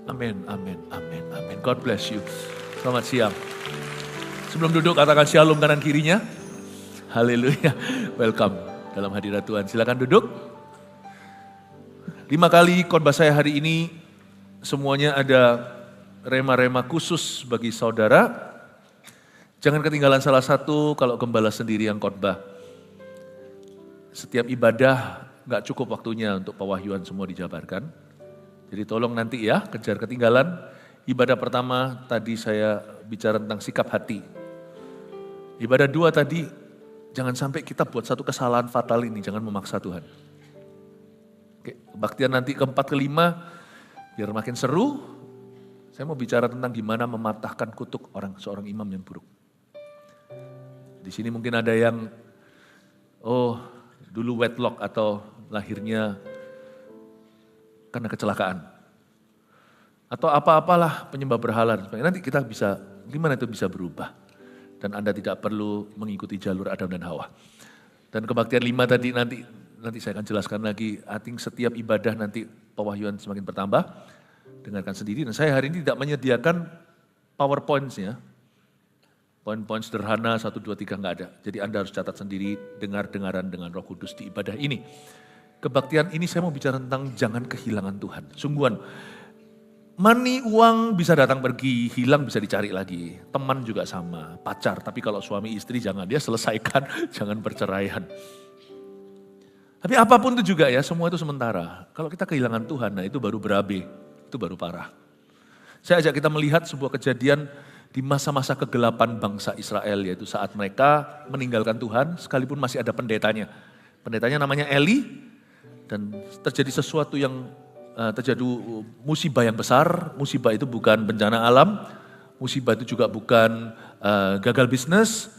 Amin, amin, amin, amin. God bless you. Selamat siang. Sebelum duduk katakan shalom kanan kirinya. Haleluya. Welcome dalam hadirat Tuhan. Silakan duduk. 5 kali khotbah saya hari ini semuanya ada rema-rema khusus bagi saudara. Jangan ketinggalan salah satu kalau gembala sendiri yang khotbah. Setiap ibadah gak cukup waktunya untuk pewahyuan semua dijabarkan. Jadi tolong nanti ya kejar ketinggalan. Ibadah pertama tadi saya bicara tentang sikap hati. Ibadah 2 tadi, jangan sampai kita buat satu kesalahan fatal ini, jangan memaksa Tuhan. Oke, kebaktian nanti keempat kelima, biar makin seru, saya mau bicara tentang gimana mematahkan kutuk seorang imam yang buruk. Di sini mungkin ada yang, dulu wedlock atau lahirnya karena kecelakaan. Atau apa-apalah penyembah berhala. Nanti kita bisa, gimana itu bisa berubah. Dan Anda tidak perlu mengikuti jalur Adam dan Hawa. Dan kebaktian 5 tadi nanti saya akan jelaskan lagi. Setiap ibadah nanti pewahyuan semakin bertambah. Dengarkan sendiri. Dan saya hari ini tidak menyediakan PowerPoint-nya. Poin-poin sederhana 1, 2, 3 enggak ada. Jadi Anda harus catat sendiri dengar-dengaran dengan Roh Kudus di ibadah ini. Kebaktian ini saya mau bicara tentang jangan kehilangan Tuhan. Sungguhan. Money, uang bisa datang pergi, hilang bisa dicari lagi. Teman juga sama, pacar. Tapi kalau suami istri jangan, dia selesaikan, jangan perceraian. Tapi apapun itu juga ya, semua itu sementara. Kalau kita kehilangan Tuhan, nah itu baru berabe, itu baru parah. Saya ajak kita melihat sebuah kejadian di masa-masa kegelapan bangsa Israel, yaitu saat mereka meninggalkan Tuhan, sekalipun masih ada pendetanya. Pendetanya namanya Eli, dan terjadi sesuatu yang terjadi musibah yang besar. Musibah itu bukan bencana alam, musibah itu juga bukan gagal bisnis,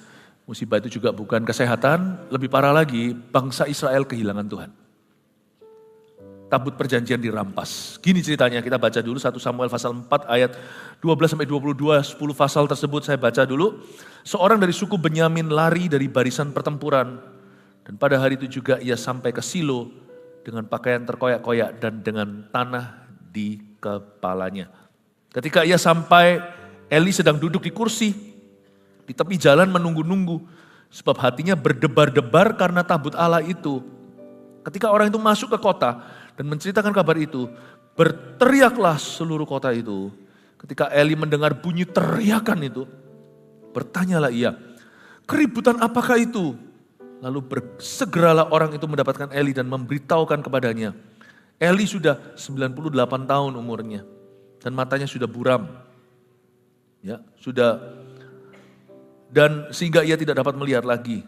musibah itu juga bukan kesehatan, lebih parah lagi bangsa Israel kehilangan Tuhan. Tabut perjanjian dirampas. Gini ceritanya, kita baca dulu 1 Samuel pasal 4 ayat 12-22, 10 pasal tersebut saya baca dulu. Seorang dari suku Benyamin lari dari barisan pertempuran, dan pada hari itu juga ia sampai ke Silo dengan pakaian terkoyak-koyak dan dengan tanah di kepalanya. Ketika ia sampai, Eli sedang duduk di kursi, di tepi jalan menunggu-nunggu, sebab hatinya berdebar-debar karena tabut Allah itu. Ketika orang itu masuk ke kota dan menceritakan kabar itu, berteriaklah seluruh kota itu. Ketika Eli mendengar bunyi teriakan itu, bertanyalah ia, keributan apakah itu? Lalu segeralah orang itu mendapatkan Eli dan memberitahukan kepadanya. Eli sudah 98 tahun umurnya dan matanya sudah buram. Ya, dan sehingga ia tidak dapat melihat lagi.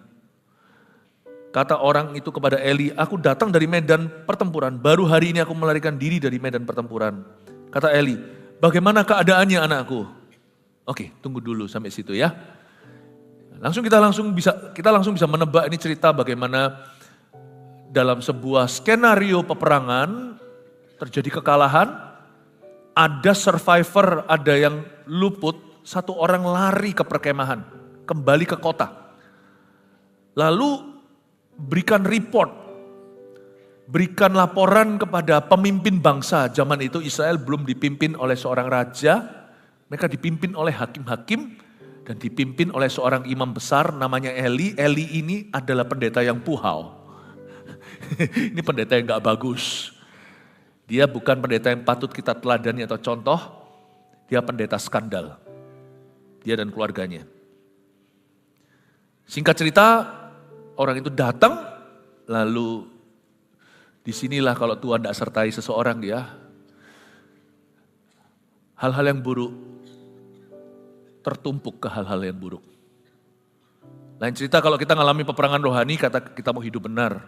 Kata orang itu kepada Eli, aku datang dari medan pertempuran, baru hari ini aku melarikan diri dari medan pertempuran. Kata Eli, bagaimana keadaannya anakku? Oke, tunggu dulu sampai situ ya. Kita langsung bisa menebak ini cerita bagaimana dalam sebuah skenario peperangan terjadi kekalahan, ada survivor, ada yang luput, satu orang lari ke perkemahan, kembali ke kota. Lalu berikan report, berikan laporan kepada pemimpin bangsa. Zaman itu Israel belum dipimpin oleh seorang raja, mereka dipimpin oleh hakim-hakim, dan dipimpin oleh seorang imam besar namanya Eli. Eli ini adalah pendeta yang puhau. Ini pendeta yang gak bagus. Dia bukan pendeta yang patut kita teladani atau contoh. Dia pendeta skandal. Dia dan keluarganya. Singkat cerita, orang itu datang. Lalu disinilah kalau Tuhan gak sertai seseorang dia. Hal-hal yang buruk tertumpuk ke hal-hal yang buruk. Lain cerita kalau kita ngalami peperangan rohani, kita mau hidup benar.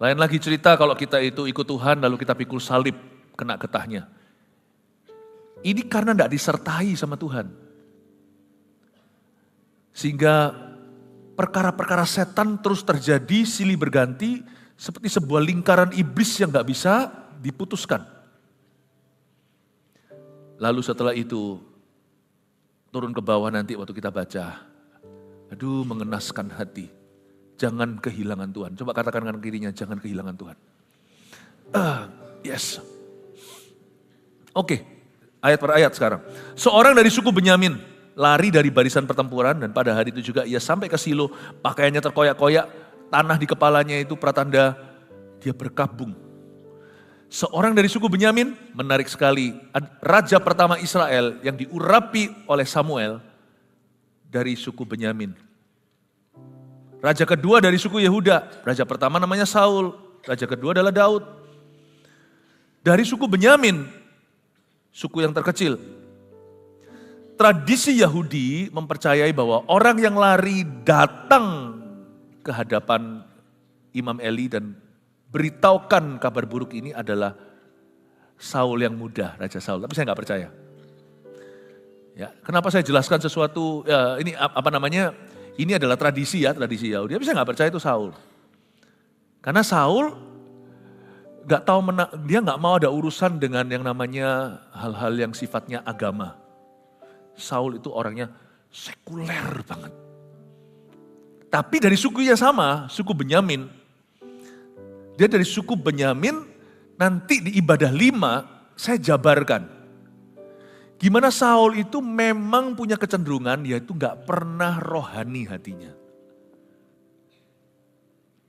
Lain lagi cerita kalau kita itu ikut Tuhan, lalu kita pikul salib, kena getahnya. Ini karena tidak disertai sama Tuhan. Sehingga perkara-perkara setan terus terjadi, silih berganti, seperti sebuah lingkaran iblis yang gak bisa diputuskan. Lalu setelah itu, turun ke bawah nanti waktu kita baca. Aduh, mengenaskan hati. Jangan kehilangan Tuhan. Coba katakan kanan kirinya, jangan kehilangan Tuhan. Yes. Oke, ayat per ayat sekarang. Seorang dari suku Benyamin lari dari barisan pertempuran dan pada hari itu juga ia sampai ke Silo, pakaiannya terkoyak-koyak, tanah di kepalanya itu pratanda dia berkabung. Seorang dari suku Benyamin, menarik sekali, raja pertama Israel yang diurapi oleh Samuel dari suku Benyamin. Raja kedua dari suku Yehuda, raja pertama namanya Saul, raja kedua adalah Daud. Dari suku Benyamin, suku yang terkecil. Tradisi Yahudi mempercayai bahwa orang yang lari datang ke hadapan Imam Eli dan beritahukan kabar buruk ini adalah Saul yang muda, Raja Saul. Tapi saya nggak percaya. Ya, kenapa saya jelaskan sesuatu, ya, ini apa namanya, ini adalah tradisi ya, tradisi Yahudi. Tapi saya nggak percaya itu Saul. Karena Saul nggak tahu, dia nggak mau ada urusan dengan yang namanya hal-hal yang sifatnya agama. Saul itu orangnya sekuler banget. Tapi dari suku yang sama, suku Benyamin. Dia dari suku Benyamin, nanti di ibadah 5 saya jabarkan. Gimana Saul itu memang punya kecenderungan, yaitu gak pernah rohani hatinya.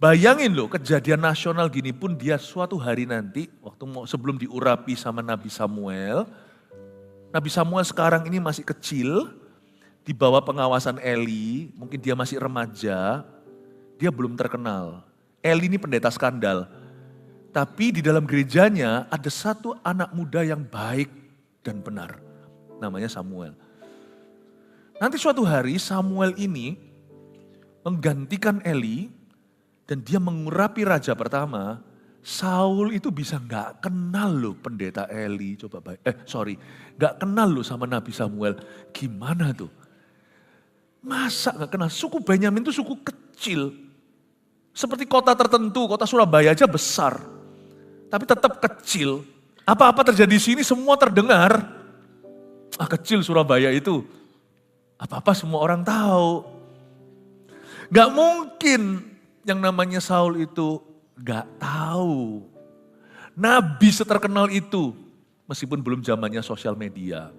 Bayangin loh, kejadian nasional gini pun dia suatu hari nanti, waktu sebelum diurapi sama Nabi Samuel. Nabi Samuel sekarang ini masih kecil, di bawah pengawasan Eli, mungkin dia masih remaja, dia belum terkenal. Eli ini pendeta skandal. Tapi di dalam gerejanya ada satu anak muda yang baik dan benar. Namanya Samuel. Nanti suatu hari Samuel ini menggantikan Eli dan dia mengurapi raja pertama. Saul itu bisa gak kenal loh pendeta Eli. Gak kenal loh sama Nabi Samuel. Gimana tuh? Masa gak kenal? Suku Benyamin itu suku kecil. Seperti kota tertentu, kota Surabaya aja besar. Tapi tetap kecil. Apa-apa terjadi di sini semua terdengar. Kecil Surabaya itu. Apa-apa semua orang tahu. Gak mungkin yang namanya Saul itu gak tahu. Nabi seterkenal itu. Meskipun belum zamannya sosial media.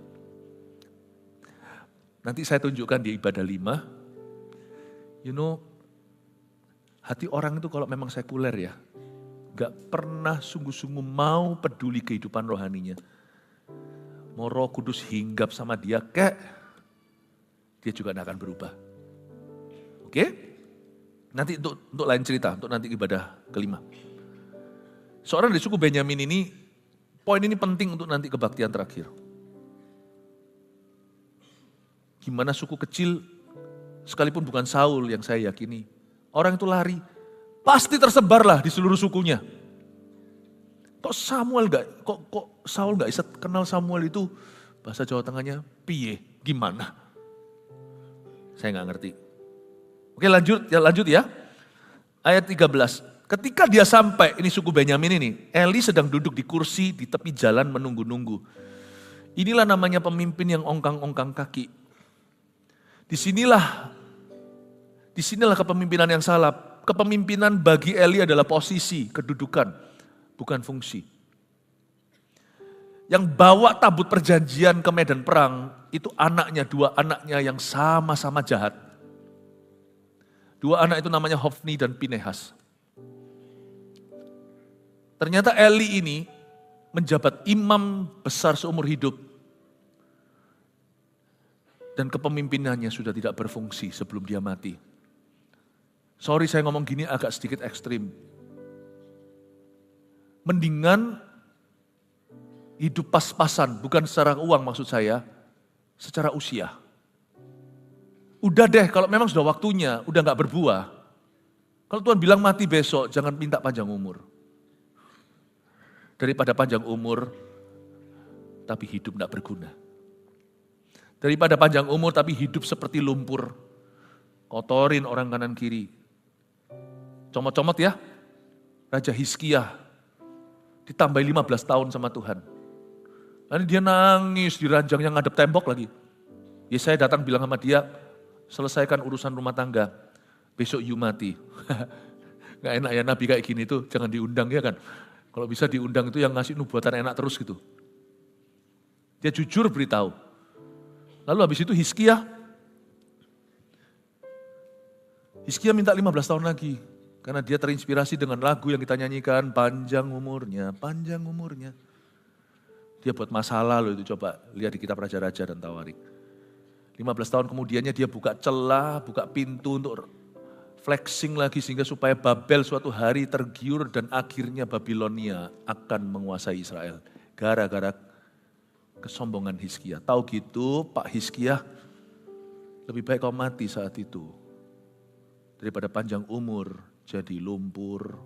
Nanti saya tunjukkan di ibadah 5. Hati orang itu kalau memang sekuler ya, gak pernah sungguh-sungguh mau peduli kehidupan rohaninya. Mau Roh Kudus hinggap sama dia, dia juga gak akan berubah. Oke? Nanti untuk lain cerita, untuk nanti ibadah ke-5. Seorang dari suku Benyamin ini, poin ini penting untuk nanti kebaktian terakhir. Gimana suku kecil, sekalipun bukan Saul yang saya yakini, orang itu lari, pasti tersebarlah di seluruh sukunya. Kok Saul gak bisa kenal Samuel itu, bahasa Jawa Tengahnya, piye, gimana? Saya gak ngerti. Oke lanjut ya. Ayat 13, ketika dia sampai, ini suku Benyamin ini, Eli sedang duduk di kursi di tepi jalan menunggu-nunggu. Inilah namanya pemimpin yang ongkang-ongkang kaki. Disinilah kepemimpinan yang salah. Kepemimpinan bagi Eli adalah posisi, kedudukan, bukan fungsi. Yang bawa tabut perjanjian ke medan perang, itu dua anaknya yang sama-sama jahat. Dua anak itu namanya Hofni dan Pinehas. Ternyata Eli ini menjabat imam besar seumur hidup. Dan kepemimpinannya sudah tidak berfungsi sebelum dia mati. Sorry saya ngomong gini agak sedikit ekstrim. Mendingan hidup pas-pasan, bukan secara uang maksud saya, secara usia. Udah deh kalau memang sudah waktunya, udah gak berbuah. Kalau Tuhan bilang mati besok, jangan minta panjang umur. Daripada panjang umur, tapi hidup gak berguna. Daripada panjang umur tapi hidup seperti lumpur. Kotorin orang kanan kiri. Comot-comot ya. Raja Hizkia ditambah 15 tahun sama Tuhan. Lalu dia nangis di ranjang yang ngadep tembok lagi. Ya saya datang bilang sama dia, selesaikan urusan rumah tangga. Besok you mati. Gak enak ya Nabi kayak gini tuh, jangan diundang ya kan. Kalau bisa diundang itu yang ngasih nubuatan enak terus gitu. Dia jujur beritahu. Lalu habis itu Hizkia minta 15 tahun lagi. Karena dia terinspirasi dengan lagu yang kita nyanyikan, panjang umurnya, panjang umurnya. Dia buat masalah loh itu, coba lihat di kitab Raja-Raja dan Tawarik. 15 tahun kemudiannya dia buka celah, buka pintu untuk flexing lagi sehingga supaya Babel suatu hari tergiur dan akhirnya Babilonia akan menguasai Israel. Gara-gara kesombongan Hizkia. Tahu gitu Pak Hizkia, lebih baik kau mati saat itu daripada panjang umur jadi lumpur.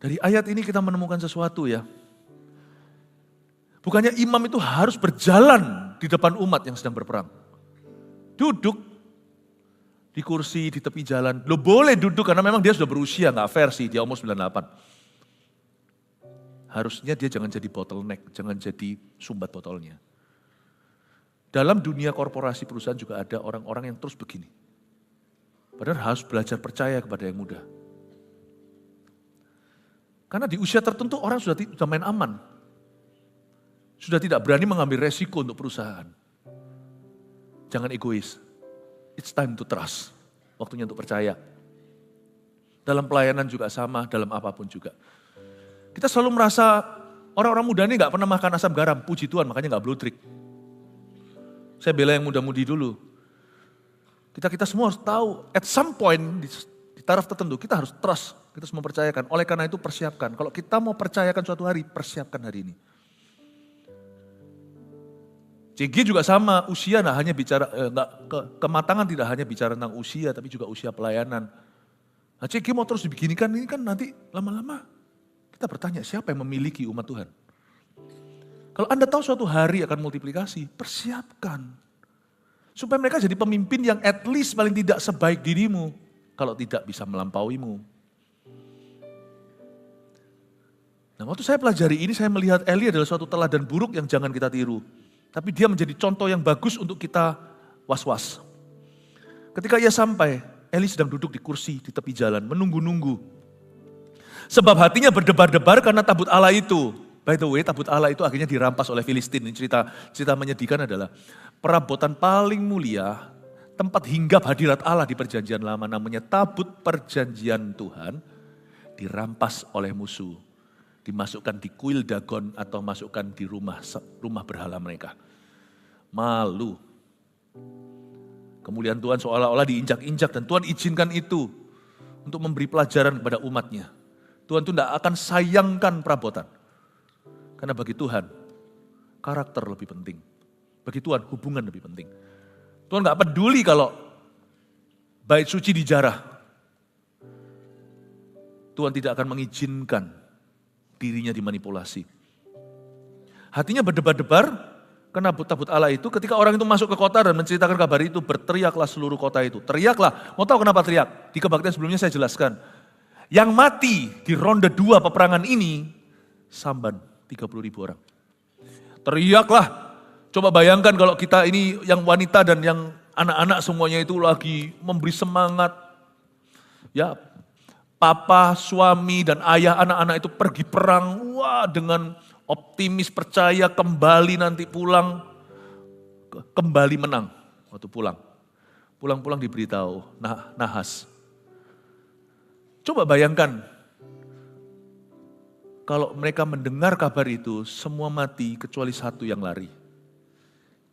Dari ayat ini kita menemukan sesuatu ya. Bukannya imam itu harus berjalan di depan umat yang sedang berperang. Duduk di kursi, di tepi jalan. Lo boleh duduk karena memang dia sudah berusia, gak fair sih, dia umur 98. Harusnya dia jangan jadi bottleneck, jangan jadi sumbat botolnya. Dalam dunia korporasi perusahaan juga ada orang-orang yang terus begini. Padahal harus belajar percaya kepada yang muda. Karena di usia tertentu orang sudah main aman. Sudah tidak berani mengambil resiko untuk perusahaan. Jangan egois. It's time to trust. Waktunya untuk percaya. Dalam pelayanan juga sama, dalam apapun juga. Kita selalu merasa orang-orang muda ini gak pernah makan asam garam. Puji Tuhan, makanya gak bludrik. Saya bela yang muda-mudi dulu. Kita semua harus tahu, at some point di taraf tertentu kita harus trust, kita semua percayakan. Oleh karena itu persiapkan. Kalau kita mau percayakan suatu hari, persiapkan hari ini. CG juga sama, usia nah hanya bicara, kematangan tidak hanya bicara tentang usia, tapi juga usia pelayanan. Nah CG mau terus dibeginikan, ini kan nanti lama-lama kita bertanya siapa yang memiliki umat Tuhan. Kalau Anda tahu suatu hari akan multiplikasi, persiapkan. Supaya mereka jadi pemimpin yang at least paling tidak sebaik dirimu. Kalau tidak bisa melampauimu. Nah waktu saya pelajari ini saya melihat Eli adalah suatu teladan buruk yang jangan kita tiru. Tapi dia menjadi contoh yang bagus untuk kita was-was. Ketika ia sampai, Eli sedang duduk di kursi di tepi jalan menunggu-nunggu. Sebab hatinya berdebar-debar karena tabut Allah itu. By the way, tabut Allah itu akhirnya dirampas oleh Filistin. Ini cerita menyedihkan adalah perabotan paling mulia, tempat hinggap hadirat Allah di perjanjian lama, namanya tabut perjanjian Tuhan, dirampas oleh musuh. Dimasukkan di kuil Dagon atau masukkan di rumah berhala mereka. Malu. Kemuliaan Tuhan seolah-olah diinjak-injak dan Tuhan izinkan itu untuk memberi pelajaran kepada umatnya. Tuhan itu tidak akan sayangkan perabotan. Karena bagi Tuhan, karakter lebih penting. Bagi Tuhan, hubungan lebih penting. Tuhan gak peduli kalau bait suci dijarah. Tuhan tidak akan mengizinkan dirinya dimanipulasi. Hatinya berdebar-debar karena tabut Allah itu. Ketika orang itu masuk ke kota dan menceritakan kabar itu, berteriaklah seluruh kota itu. Teriaklah, mau tahu kenapa teriak? Di kebaktian sebelumnya saya jelaskan. Yang mati di ronde 2 peperangan ini, Samban, 30.000 orang. Teriaklah, coba bayangkan kalau kita ini yang wanita dan yang anak-anak semuanya itu lagi memberi semangat. Ya, papa, suami dan ayah anak-anak itu pergi perang, wah dengan optimis percaya kembali nanti pulang, kembali menang waktu pulang. Pulang-pulang diberitahu, nahas. Coba bayangkan, kalau mereka mendengar kabar itu, semua mati kecuali satu yang lari.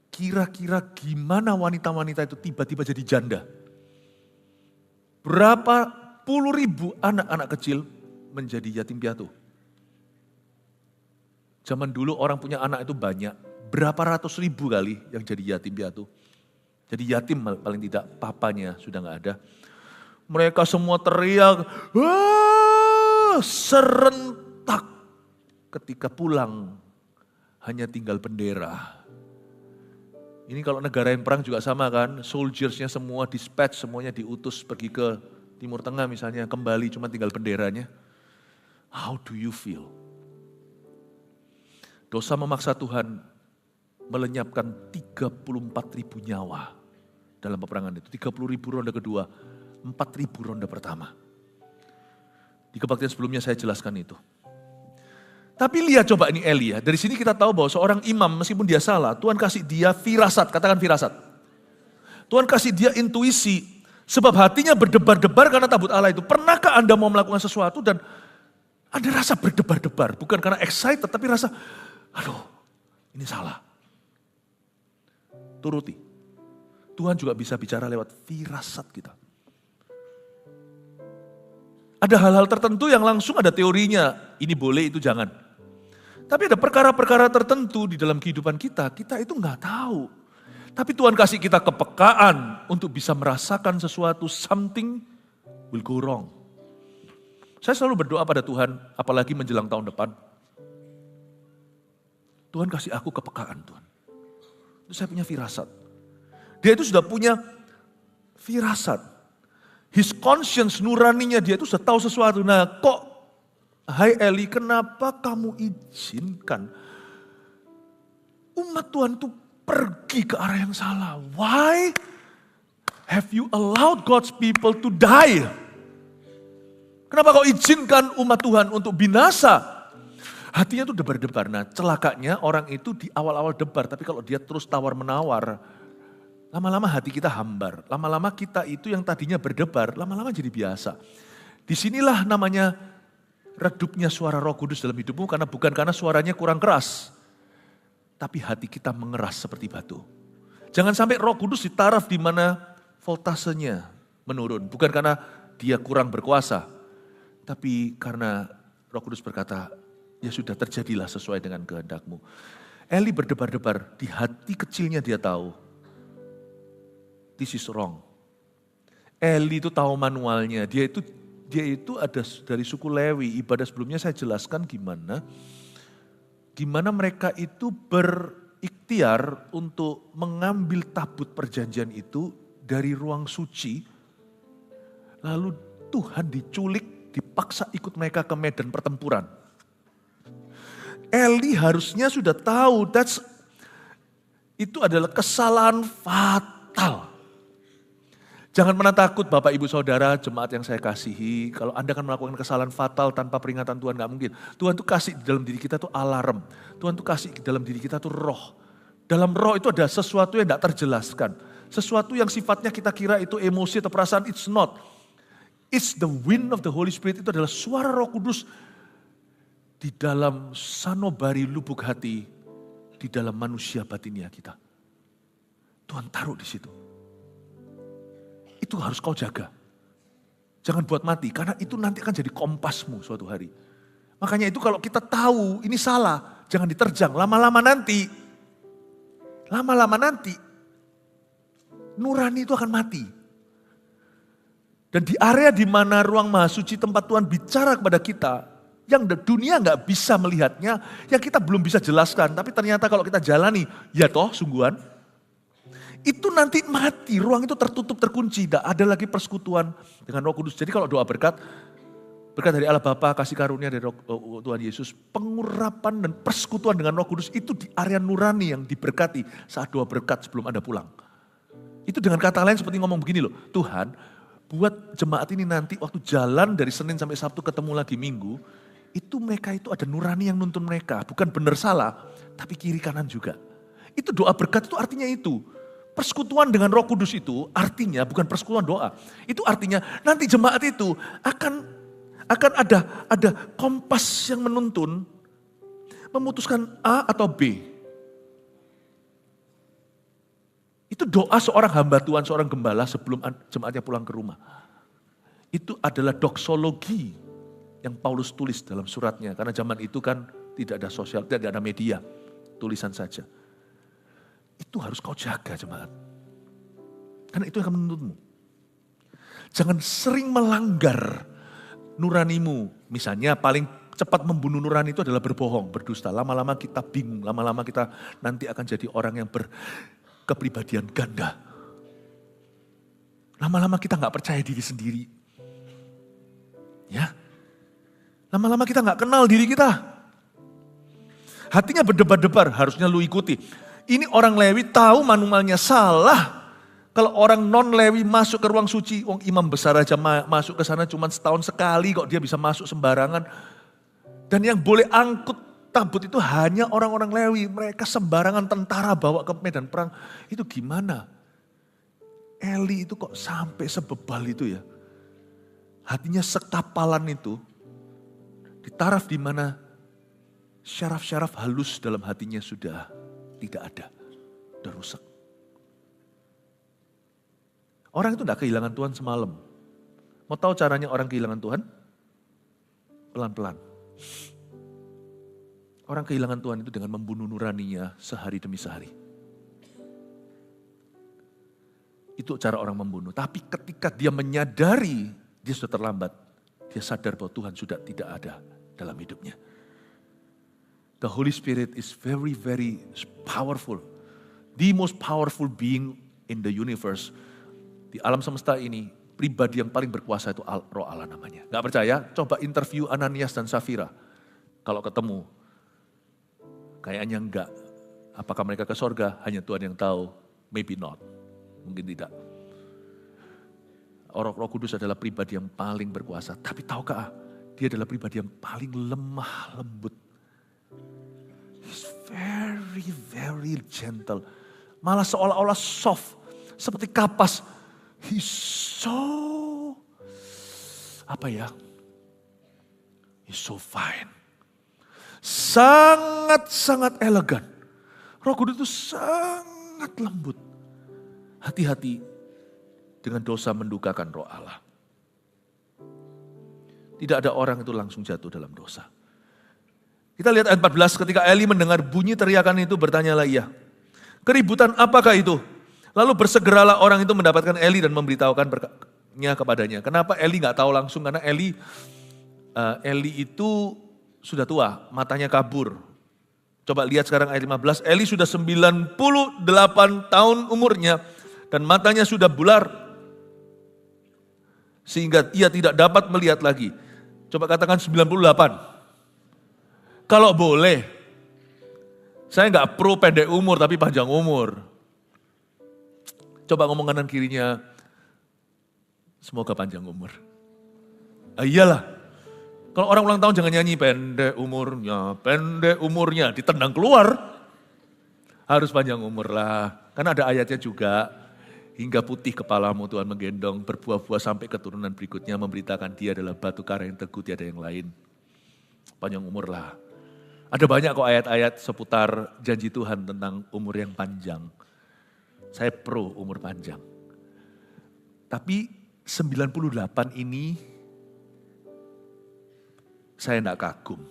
Kira-kira gimana wanita-wanita itu tiba-tiba jadi janda? Berapa puluh ribu anak-anak kecil menjadi yatim piatu? Zaman dulu orang punya anak itu banyak. Berapa ratus ribu kali yang jadi yatim piatu? Jadi yatim paling tidak, papanya sudah gak ada. Mereka semua teriak, wah, serentak. Ketika pulang, hanya tinggal bendera. Ini kalau negara yang perang juga sama kan, soldiersnya semua dispatch, semuanya diutus pergi ke Timur Tengah misalnya, kembali cuma tinggal benderanya. How do you feel? Dosa memaksa Tuhan melenyapkan 34.000 nyawa dalam peperangan itu. 30.000 ronde kedua, 4.000 ronde pertama. Di kebaktian sebelumnya saya jelaskan itu. Tapi lihat coba ini Eli ya. Dari sini kita tahu bahwa seorang imam meskipun dia salah, Tuhan kasih dia firasat, katakan firasat. Tuhan kasih dia intuisi. Sebab hatinya berdebar-debar karena tabut Allah itu. Pernahkah Anda mau melakukan sesuatu dan ada rasa berdebar-debar. Bukan karena excited tapi rasa, aduh ini salah. Turuti. Tuhan juga bisa bicara lewat firasat kita. Ada hal-hal tertentu yang langsung ada teorinya. Ini boleh, itu jangan. Tapi ada perkara-perkara tertentu di dalam kehidupan kita itu nggak tahu. Tapi Tuhan kasih kita kepekaan untuk bisa merasakan sesuatu, something will go wrong. Saya selalu berdoa pada Tuhan, apalagi menjelang tahun depan. Tuhan kasih aku kepekaan Tuhan. Itu saya punya firasat. Dia itu sudah punya firasat. His conscience, nuraninya dia itu sudah tahu sesuatu. Nah kok, hai Eli, kenapa kamu izinkan umat Tuhan itu pergi ke arah yang salah? Why have you allowed God's people to die? Kenapa kau izinkan umat Tuhan untuk binasa? Hatinya itu debar-debar. Nah celakanya orang itu di awal-awal debar. Tapi kalau dia terus tawar-menawar, lama-lama hati kita hambar. Lama-lama kita itu yang tadinya berdebar, lama-lama jadi biasa. Disinilah namanya redupnya suara Roh Kudus dalam hidupmu. Karena bukan karena suaranya kurang keras. Tapi hati kita mengeras seperti batu. Jangan sampai Roh Kudus ditaraf di mana voltasenya menurun. Bukan karena dia kurang berkuasa. Tapi karena Roh Kudus berkata, ya sudah terjadilah sesuai dengan kehendakmu. Eli berdebar-debar, di hati kecilnya dia tahu, this is wrong. Eli itu tahu manualnya, dia itu ada dari suku Lewi. Ibadah sebelumnya saya jelaskan gimana mereka itu berikhtiar untuk mengambil tabut perjanjian itu dari ruang suci. Lalu Tuhan diculik, dipaksa ikut mereka ke medan pertempuran. Eli harusnya sudah tahu, itu adalah kesalahan fatal. Jangan pernah takut Bapak Ibu Saudara, jemaat yang saya kasihi. Kalau Anda akan melakukan kesalahan fatal tanpa peringatan Tuhan, gak mungkin. Tuhan tuh kasih di dalam diri kita tuh alarm. Tuhan tuh kasih di dalam diri kita tuh roh. Dalam roh itu ada sesuatu yang gak terjelaskan. Sesuatu yang sifatnya kita kira itu emosi atau perasaan, it's not. It's the wind of the Holy Spirit, itu adalah suara Roh Kudus di dalam sanubari lubuk hati, di dalam manusia batinnya kita. Tuhan taruh di situ. Itu harus kau jaga. Jangan buat mati, karena itu nanti akan jadi kompasmu suatu hari. Makanya itu kalau kita tahu ini salah, jangan diterjang. Lama-lama nanti, nurani itu akan mati. Dan di area di mana ruang mahasuci tempat Tuhan bicara kepada kita, yang dunia gak bisa melihatnya, yang kita belum bisa jelaskan. Tapi ternyata kalau kita jalani, ya toh sungguhan. Itu nanti mati, ruang itu tertutup, terkunci. Tidak ada lagi persekutuan dengan Roh Kudus. Jadi kalau doa berkat dari Allah Bapa, kasih karunia dari Tuhan Yesus, pengurapan dan persekutuan dengan Roh Kudus itu di area nurani yang diberkati saat doa berkat sebelum Anda pulang. Itu dengan kata lain seperti ngomong begini loh, Tuhan buat jemaat ini nanti waktu jalan dari Senin sampai Sabtu ketemu lagi Minggu, itu mereka itu ada nurani yang nuntun mereka. Bukan benar salah, tapi kiri kanan juga. Itu doa berkat itu artinya itu. Persekutuan dengan Roh Kudus itu artinya bukan persekutuan doa. Itu artinya nanti jemaat itu akan ada kompas yang menuntun, memutuskan A atau B. Itu doa seorang hamba Tuhan, seorang gembala sebelum jemaatnya pulang ke rumah. Itu adalah doksologi yang Paulus tulis dalam suratnya. Karena zaman itu kan tidak ada sosial, tidak ada media, tulisan saja. Itu harus kau jaga jemaat. Karena itu yang akan menuntunmu. Jangan sering melanggar nuranimu. Misalnya paling cepat membunuh nurani itu adalah berbohong, berdusta. Lama-lama kita bingung, lama-lama kita nanti akan jadi orang yang kepribadian ganda. Lama-lama kita gak percaya diri sendiri. Ya. Lama-lama kita gak kenal diri kita. Hatinya berdebar-debar, harusnya lu ikuti. Ini orang Lewi tahu manualnya salah. Kalau orang non Lewi masuk ke ruang suci, imam besar aja masuk ke sana cuma setahun sekali kok dia bisa masuk sembarangan. Dan yang boleh angkut tabut itu hanya orang-orang Lewi. Mereka sembarangan tentara bawa ke medan perang. Itu gimana? Eli itu kok sampai sebebal itu ya. Hatinya sekapalan itu. Di taraf di mana syaraf-syaraf halus dalam hatinya sudah tidak ada. Sudah rusak. Orang itu tidak kehilangan Tuhan semalam. Mau tahu caranya orang kehilangan Tuhan? Pelan-pelan. Orang kehilangan Tuhan itu dengan membunuh nuraninya sehari demi sehari. Itu cara orang membunuh. Tapi ketika dia menyadari dia sudah terlambat. Dia sadar bahwa Tuhan sudah tidak ada dalam hidupnya. The Holy Spirit is very, very powerful. The most powerful being in the universe. Di alam semesta ini, pribadi yang paling berkuasa itu Roh Allah namanya. Gak percaya? Coba interview Ananias dan Safira. Kalau ketemu, kayaknya enggak. Apakah mereka ke sorga? Hanya Tuhan yang tahu. Maybe not. Mungkin tidak. Roh Kudus adalah pribadi yang paling berkuasa. Tapi tahukah, dia adalah pribadi yang paling lemah lembut. He's very, very gentle. Malah seolah-olah soft. Seperti kapas. He's so, he's so fine. Sangat-sangat elegan. Roh Kudus itu sangat lembut. Hati-hati dengan dosa mendukakan Roh Allah. Tidak ada orang itu langsung jatuh dalam dosa. Kita lihat ayat 14, ketika Eli mendengar bunyi teriakan itu, bertanyalah ia, keributan apakah itu? Lalu bersegeralah orang itu mendapatkan Eli dan memberitahukannya kepadanya. Kenapa Eli gak tahu langsung? Karena Eli itu sudah tua, matanya kabur. Coba lihat sekarang ayat 15, Eli sudah 98 tahun umurnya dan matanya sudah bular. Sehingga ia tidak dapat melihat lagi. Coba katakan 98. Kalau boleh, saya gak pro pendek umur tapi panjang umur. Coba ngomong kanan kirinya, semoga panjang umur. Iyalah, kalau orang ulang tahun jangan nyanyi pendek umurnya, ditendang keluar. Harus panjang umur lah, karena ada ayatnya juga. Hingga putih kepalamu Tuhan menggendong, berbuah-buah sampai keturunan berikutnya, memberitakan dia adalah batu karang yang teguh, tiada yang lain. Panjang umur lah. Ada banyak kok ayat-ayat seputar janji Tuhan tentang umur yang panjang. Saya pro umur panjang. Tapi 98 ini saya tidak kagum.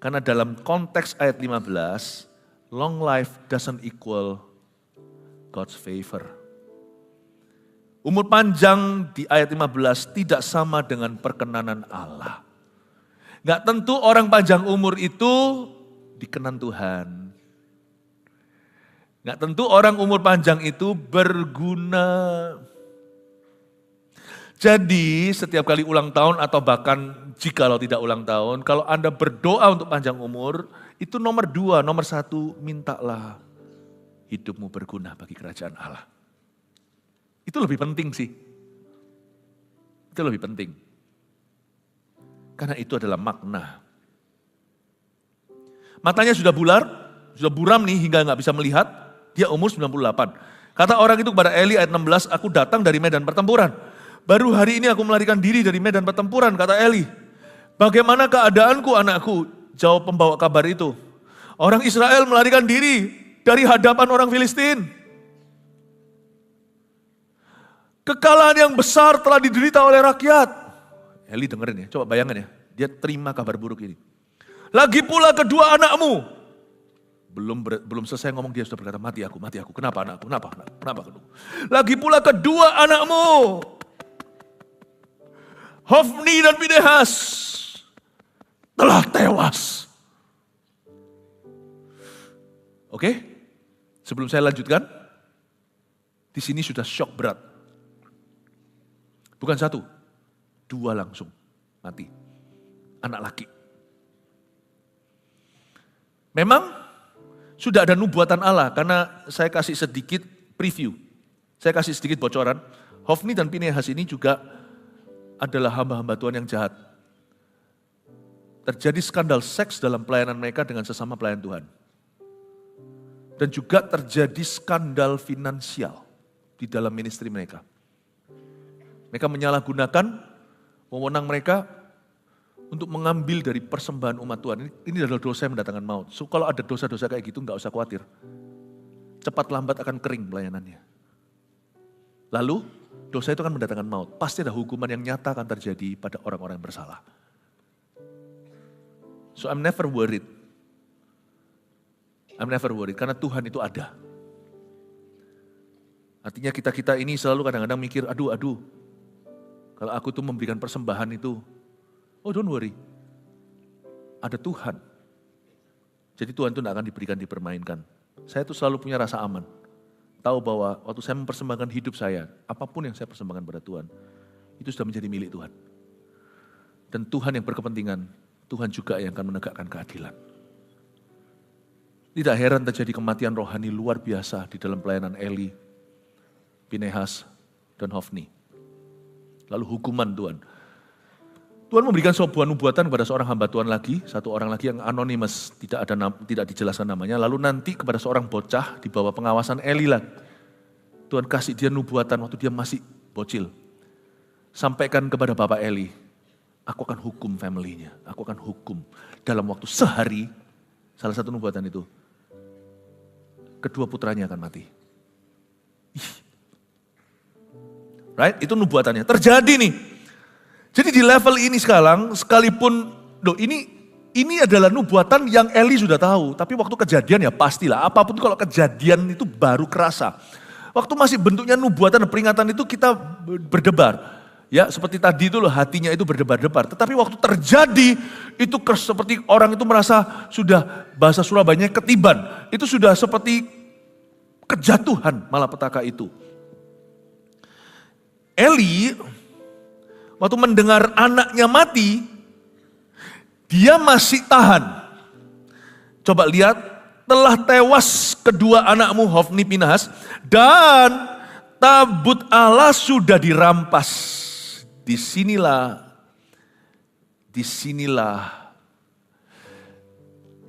Karena dalam konteks ayat 15, long life doesn't equal God's favor. Umur panjang di ayat 15 tidak sama dengan perkenanan Allah. Gak tentu orang panjang umur itu dikenan Tuhan. Gak tentu orang umur panjang itu berguna. Jadi setiap kali ulang tahun atau bahkan jikalau tidak ulang tahun, kalau Anda berdoa untuk panjang umur, itu nomor 2, nomor 1, mintalah hidupmu berguna bagi kerajaan Allah. Itu lebih penting sih. Itu lebih penting. Karena itu adalah makna. Matanya sudah bular, sudah buram nih hingga gak bisa melihat. Dia umur 98. Kata orang itu kepada Eli ayat 16, aku datang dari medan pertempuran. Baru hari ini aku melarikan diri dari medan pertempuran, kata Eli. Bagaimana keadaanku anakku? Jawab pembawa kabar itu. Orang Israel melarikan diri dari hadapan orang Filistin. Kekalahan yang besar telah diderita oleh rakyat. Eli dengerin ya, coba bayangin ya. Dia terima kabar buruk ini. Lagi pula kedua anakmu. Belum selesai ngomong dia sudah berkata, mati aku. Kenapa anakku? Kenapa? Lagi pula kedua anakmu. Hofni dan Pinehas telah tewas. Oke, sebelum saya lanjutkan, di sini sudah shock berat. Bukan 1, 2 langsung mati. Anak laki. Memang sudah ada nubuatan Allah, karena saya kasih sedikit preview. Saya kasih sedikit bocoran. Hofni dan Pinehas ini juga adalah hamba-hamba Tuhan yang jahat. Terjadi skandal seks dalam pelayanan mereka dengan sesama pelayan Tuhan. Dan juga terjadi skandal finansial di dalam ministry mereka. Mereka menyalahgunakan wewenang mereka untuk mengambil dari persembahan umat Tuhan. Ini adalah dosa yang mendatangkan maut. So, kalau ada dosa-dosa kayak gitu, nggak usah khawatir. Cepat lambat akan kering pelayanannya. Lalu, dosa itu akan mendatangkan maut. Pasti ada hukuman yang nyata akan terjadi pada orang-orang yang bersalah. So, I'm never worried. Karena Tuhan itu ada. Artinya kita ini selalu kadang-kadang mikir, aduh. Kalau aku tuh memberikan persembahan itu, oh don't worry. Ada Tuhan. Jadi Tuhan itu tidak akan dipermainkan. Saya tuh selalu punya rasa aman. Tahu bahwa waktu saya mempersembahkan hidup saya, apapun yang saya persembahkan pada Tuhan, itu sudah menjadi milik Tuhan. Dan Tuhan yang berkepentingan, Tuhan juga yang akan menegakkan keadilan. Tidak heran terjadi kematian rohani luar biasa di dalam pelayanan Eli, Pinehas, dan Hofni. Lalu hukuman Tuhan. Tuhan memberikan sebuah nubuatan kepada seorang hamba Tuhan lagi, satu orang lagi yang anonimus, tidak dijelaskan namanya. Lalu nanti kepada seorang bocah di bawah pengawasan Eli lagi. Tuhan kasih dia nubuatan waktu dia masih bocil. Sampaikan kepada Bapak Eli, aku akan hukum family-nya, aku akan hukum dalam waktu sehari. Salah satu nubuatan itu, kedua putranya akan mati. Right? Itu nubuatannya. Terjadi nih. Jadi di level ini sekarang, sekalipun, ini adalah nubuatan yang Eli sudah tahu. Tapi waktu kejadian ya pastilah, apapun kalau kejadian itu baru kerasa. Waktu masih bentuknya nubuatan dan peringatan itu kita berdebar. Ya seperti tadi itu loh, hatinya itu berdebar-debar. Tetapi waktu terjadi, itu seperti orang itu merasa sudah, bahasa Surabayanya ketiban. Itu sudah seperti kejatuhan malapetaka itu. Eli, waktu mendengar anaknya mati, dia masih tahan. Coba lihat, telah tewas kedua anakmu Hofni Pinehas, dan tabut Allah sudah dirampas. Disinilah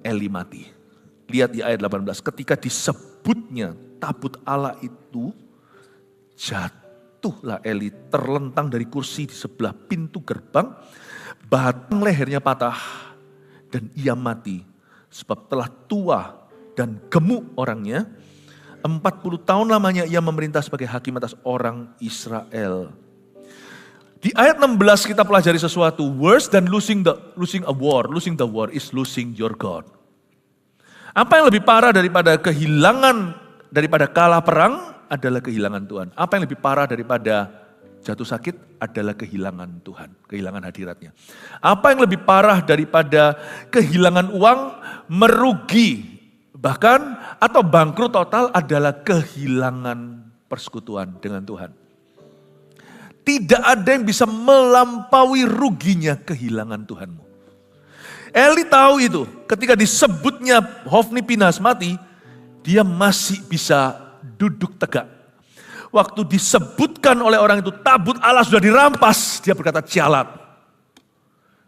Eli mati. Lihat di ayat 18, ketika disebutnya tabut Allah itu, jatuhlah Eli terlentang dari kursi di sebelah pintu gerbang, batang lehernya patah, dan ia mati. Sebab telah tua dan gemuk orangnya, 40 tahun lamanya ia memerintah sebagai hakim atas orang Israel. Di ayat 16 kita pelajari sesuatu, worse than losing a war. Losing the war is losing your God. Apa yang lebih parah daripada kalah perang adalah kehilangan Tuhan. Apa yang lebih parah daripada jatuh sakit adalah kehilangan Tuhan, kehilangan hadiratnya. Apa yang lebih parah daripada kehilangan uang, merugi, bahkan atau bangkrut total adalah kehilangan persekutuan dengan Tuhan. Tidak ada yang bisa melampaui ruginya kehilangan Tuhanmu. Eli tahu itu, ketika disebutnya Hofni Pinehas mati, dia masih bisa duduk tegak. Waktu disebutkan oleh orang itu, tabut Allah sudah dirampas, dia berkata cialat.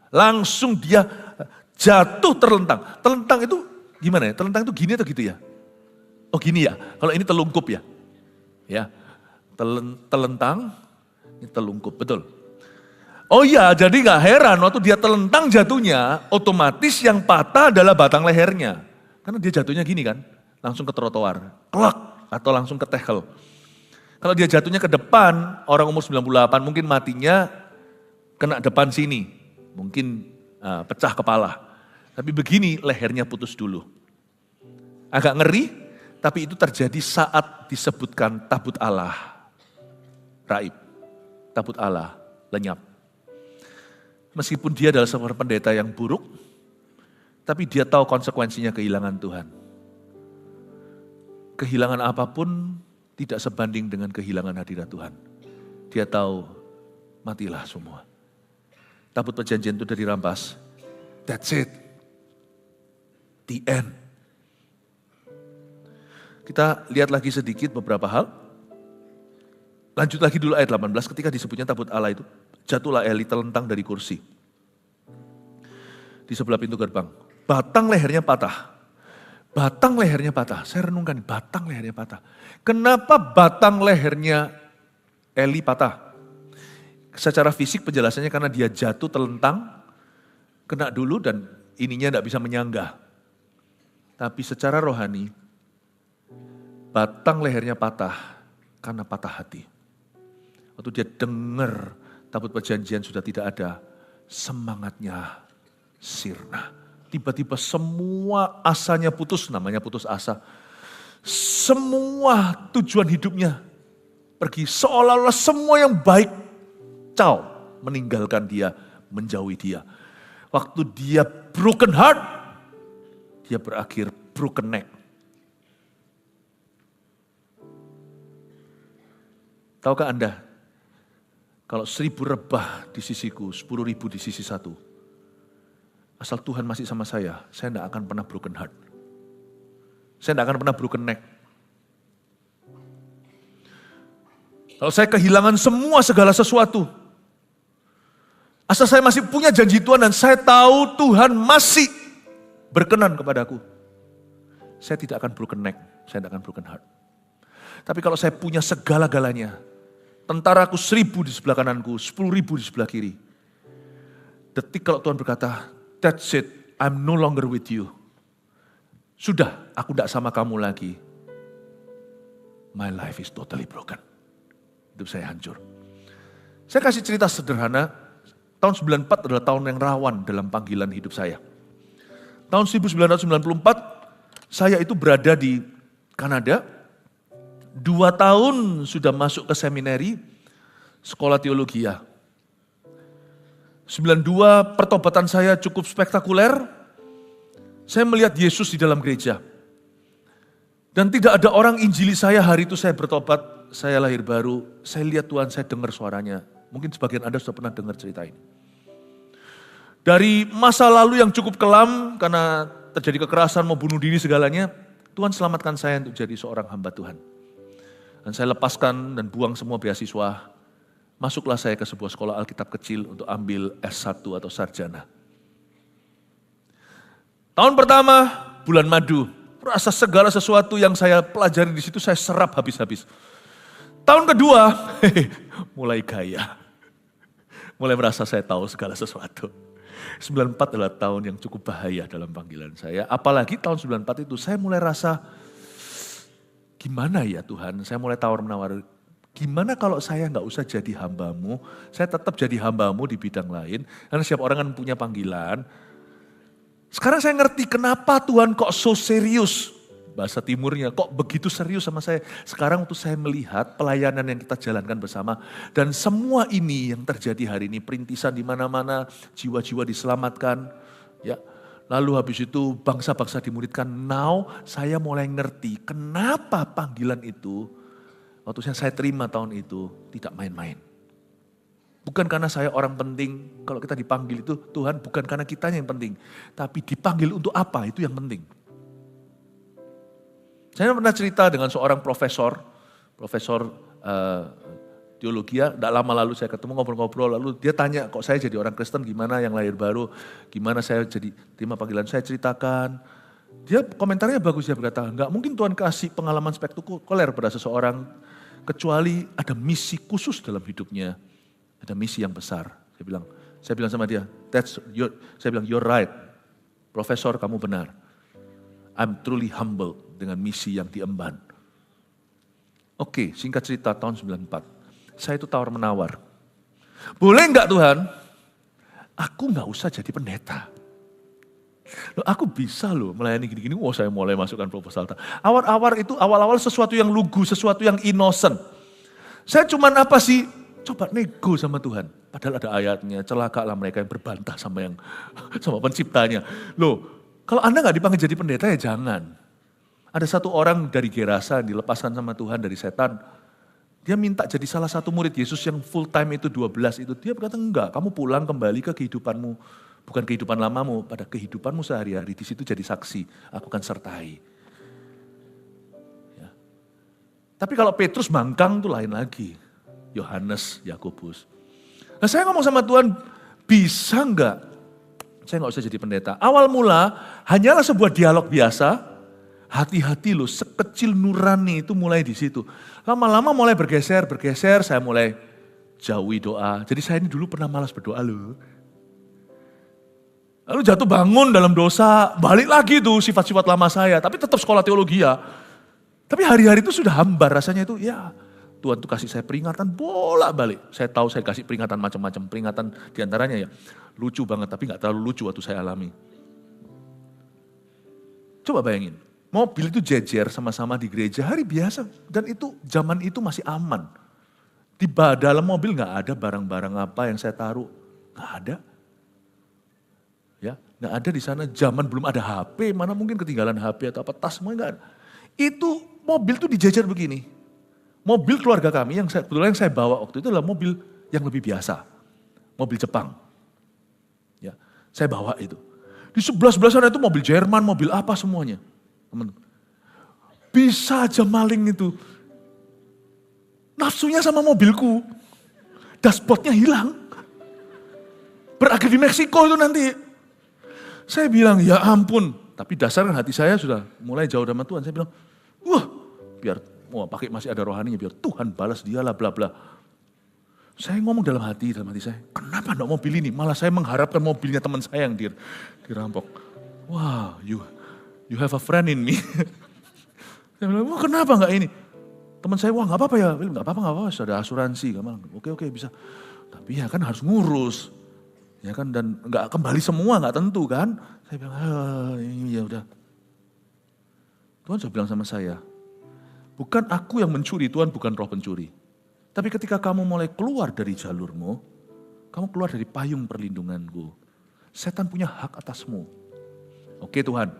Langsung dia jatuh terlentang. Terlentang itu gimana ya? Terlentang itu gini atau gitu ya? Oh gini ya, kalau ini telungkup ya. Ya, telentang, ini telungkup, betul. Oh iya, jadi gak heran waktu dia telentang jatuhnya, otomatis yang patah adalah batang lehernya. Karena dia jatuhnya gini kan, langsung ke trotoar, klak, atau langsung ke tehel. Kalau dia jatuhnya ke depan, orang umur 98 mungkin matinya kena depan sini, mungkin pecah kepala. Tapi begini lehernya putus dulu. Agak ngeri, tapi itu terjadi saat disebutkan tabut Allah raib. Tabut Allah lenyap. Meskipun dia adalah seorang pendeta yang buruk, tapi dia tahu konsekuensinya kehilangan Tuhan. Kehilangan apapun tidak sebanding dengan kehilangan hadirat Tuhan. Dia tahu matilah semua. Tabut perjanjian itu sudah dirampas. That's it. The end. Kita lihat lagi sedikit beberapa hal. Lanjut lagi dulu ayat 18, ketika disebutnya tabut Allah itu, jatuhlah Eli terlentang dari kursi. di sebelah pintu gerbang. Batang lehernya patah. Batang lehernya patah. Saya renungkan, batang lehernya patah. Kenapa batang lehernya Eli patah? Secara fisik penjelasannya karena dia jatuh telentang, kena dulu dan ininya tidak bisa menyangga. Tapi secara rohani, batang lehernya patah karena patah hati. Waktu dia dengar tabut perjanjian sudah tidak ada, semangatnya sirna. Tiba-tiba semua asanya putus, namanya putus asa. Semua tujuan hidupnya pergi, seolah-olah semua yang baik meninggalkan dia, menjauhi dia. Waktu dia broken heart, dia berakhir broken neck. Tahukah Anda, kalau 1000 rebah di sisiku, 10.000 di sisi satu, asal Tuhan masih sama saya tidak akan pernah broken heart. Saya tidak akan pernah broken neck. Kalau saya kehilangan semua segala sesuatu, asal saya masih punya janji Tuhan dan saya tahu Tuhan masih berkenan kepadaku, saya tidak akan broken neck, saya tidak akan broken heart. Tapi kalau saya punya segala-galanya, tentaraku 1000 di sebelah kananku, 10.000 di sebelah kiri. Detik kalau Tuhan berkata, that's it, I'm no longer with you. Sudah, aku tidak sama kamu lagi. My life is totally broken. Hidup saya hancur. Saya kasih cerita sederhana. Tahun 94 adalah tahun yang rawan dalam panggilan hidup saya. Tahun 1994, saya itu berada di Kanada. 2 tahun sudah masuk ke seminari, sekolah teologi. 92 pertobatan saya cukup spektakuler. Saya melihat Yesus di dalam gereja. Dan tidak ada orang injili saya hari itu saya bertobat, saya lahir baru. Saya lihat Tuhan, saya dengar suaranya. Mungkin sebagian Anda sudah pernah dengar cerita ini. Dari masa lalu yang cukup kelam karena terjadi kekerasan mau bunuh diri segalanya, Tuhan selamatkan saya untuk jadi seorang hamba Tuhan. Dan saya lepaskan dan buang semua beasiswa. Masuklah saya ke sebuah sekolah Alkitab kecil untuk ambil S1 atau sarjana. Tahun pertama, bulan madu. Rasa segala sesuatu yang saya pelajari di situ saya serap habis-habis. Tahun kedua, mulai gaya. Mulai merasa saya tahu segala sesuatu. 94 adalah tahun yang cukup bahaya dalam panggilan saya. Apalagi tahun 94 itu saya mulai rasa, gimana ya Tuhan? Saya mulai tawar-menawar. Gimana kalau saya nggak usah jadi hambamu, saya tetap jadi hambamu di bidang lain. Karena setiap orang kan punya panggilan. Sekarang saya ngerti kenapa Tuhan kok so serius. Bahasa timurnya, kok begitu serius sama saya. Sekarang waktu saya melihat pelayanan yang kita jalankan bersama. Dan semua ini yang terjadi hari ini, perintisan di mana-mana, jiwa-jiwa diselamatkan. Ya, lalu habis itu bangsa-bangsa dimuridkan. Now saya mulai ngerti kenapa panggilan itu, waktu saya terima tahun itu, tidak main-main. Bukan karena saya orang penting, kalau kita dipanggil itu Tuhan bukan karena kitanya yang penting. Tapi dipanggil untuk apa, itu yang penting. Saya pernah cerita dengan seorang profesor teologi, tidak lama lalu saya ketemu ngobrol-ngobrol, lalu dia tanya, kok saya jadi orang Kristen, gimana yang lahir baru, gimana saya jadi terima panggilan, saya ceritakan. Dia komentarnya bagus, dia berkata, enggak mungkin Tuhan kasih pengalaman spektakuler pada seseorang, kecuali ada misi khusus dalam hidupnya, ada misi yang besar. Saya bilang sama dia, you're right, Profesor kamu benar. I'm truly humble dengan misi yang diemban. Oke, singkat cerita tahun 94. Saya itu tawar-menawar. Boleh enggak Tuhan? Aku enggak usah jadi pendeta. Loh, aku bisa loh melayani gini-gini. Saya mulai masukkan proposal. Awal-awal sesuatu yang lugu, sesuatu yang innocent. Saya cuman coba nego sama Tuhan. Padahal ada ayatnya, celakalah mereka yang berbantah sama penciptanya. Loh, kalau Anda nggak dipanggil jadi pendeta ya jangan. Ada satu orang dari Gerasa dilepaskan sama Tuhan dari setan. Dia minta jadi salah satu murid Yesus yang full time itu 12 itu. Dia berkata enggak, kamu pulang kembali ke kehidupanmu. Bukan kehidupan lamamu, pada kehidupanmu sehari-hari. Di situ jadi saksi, aku akan sertai. Ya. Tapi kalau Petrus mangkang itu lain lagi. Yohanes, Yakobus. Nah saya ngomong sama Tuhan, bisa enggak saya nggak usah jadi pendeta. Awal mula hanyalah sebuah dialog biasa, hati-hati loh, sekecil nurani itu mulai di situ. Lama-lama mulai bergeser, saya mulai jauhi doa. Jadi saya ini dulu pernah malas berdoa loh. Lalu jatuh bangun dalam dosa, balik lagi tuh sifat-sifat lama saya, tapi tetap sekolah teologi ya. Tapi hari-hari itu sudah hambar rasanya itu, ya Tuhan tuh kasih saya peringatan bolak-balik. Saya tahu saya kasih peringatan macam-macam, peringatan diantaranya ya lucu banget, tapi gak terlalu lucu waktu saya alami. Coba bayangin, mobil itu jejer sama-sama di gereja hari biasa, dan itu zaman itu masih aman. Di dalam mobil gak ada barang-barang apa yang saya taruh, gak ada. Ya, nggak ada di sana. Zaman belum ada HP, mana mungkin ketinggalan HP atau apa tas semuanya nggak ada. Itu mobil tuh dijejer begini. Mobil keluarga kami yang saya bawa waktu itu adalah mobil yang lebih biasa, mobil Jepang. Ya, saya bawa itu. Di sebelah sana itu mobil Jerman, mobil apa semuanya, teman-teman. Bisa aja maling itu nafsunya sama mobilku, dashboardnya hilang. Berakhir di Meksiko itu nanti. Saya bilang, ya ampun. Tapi dasarkan hati saya sudah mulai jauh sama Tuhan. Saya bilang, pakai masih ada rohaninya, biar Tuhan balas dia lah, bla bla. Saya ngomong dalam hati saya, kenapa enggak mobil ini? Malah saya mengharapkan mobilnya teman saya yang dirampok. Wah, you have a friend in me. Saya bilang, kenapa enggak ini? Teman saya, nggak apa-apa ya. Nggak apa-apa, sudah asuransi. Oke, bisa. Tapi ya kan harus ngurus. Ya kan, dan nggak kembali semua, nggak tentu kan. Saya bilang, ya udah. Tuhan sudah bilang sama saya, bukan aku yang mencuri, Tuhan bukan roh pencuri. Tapi ketika kamu mulai keluar dari jalurmu, kamu keluar dari payung perlindunganku. Setan punya hak atasmu. Oke Tuhan,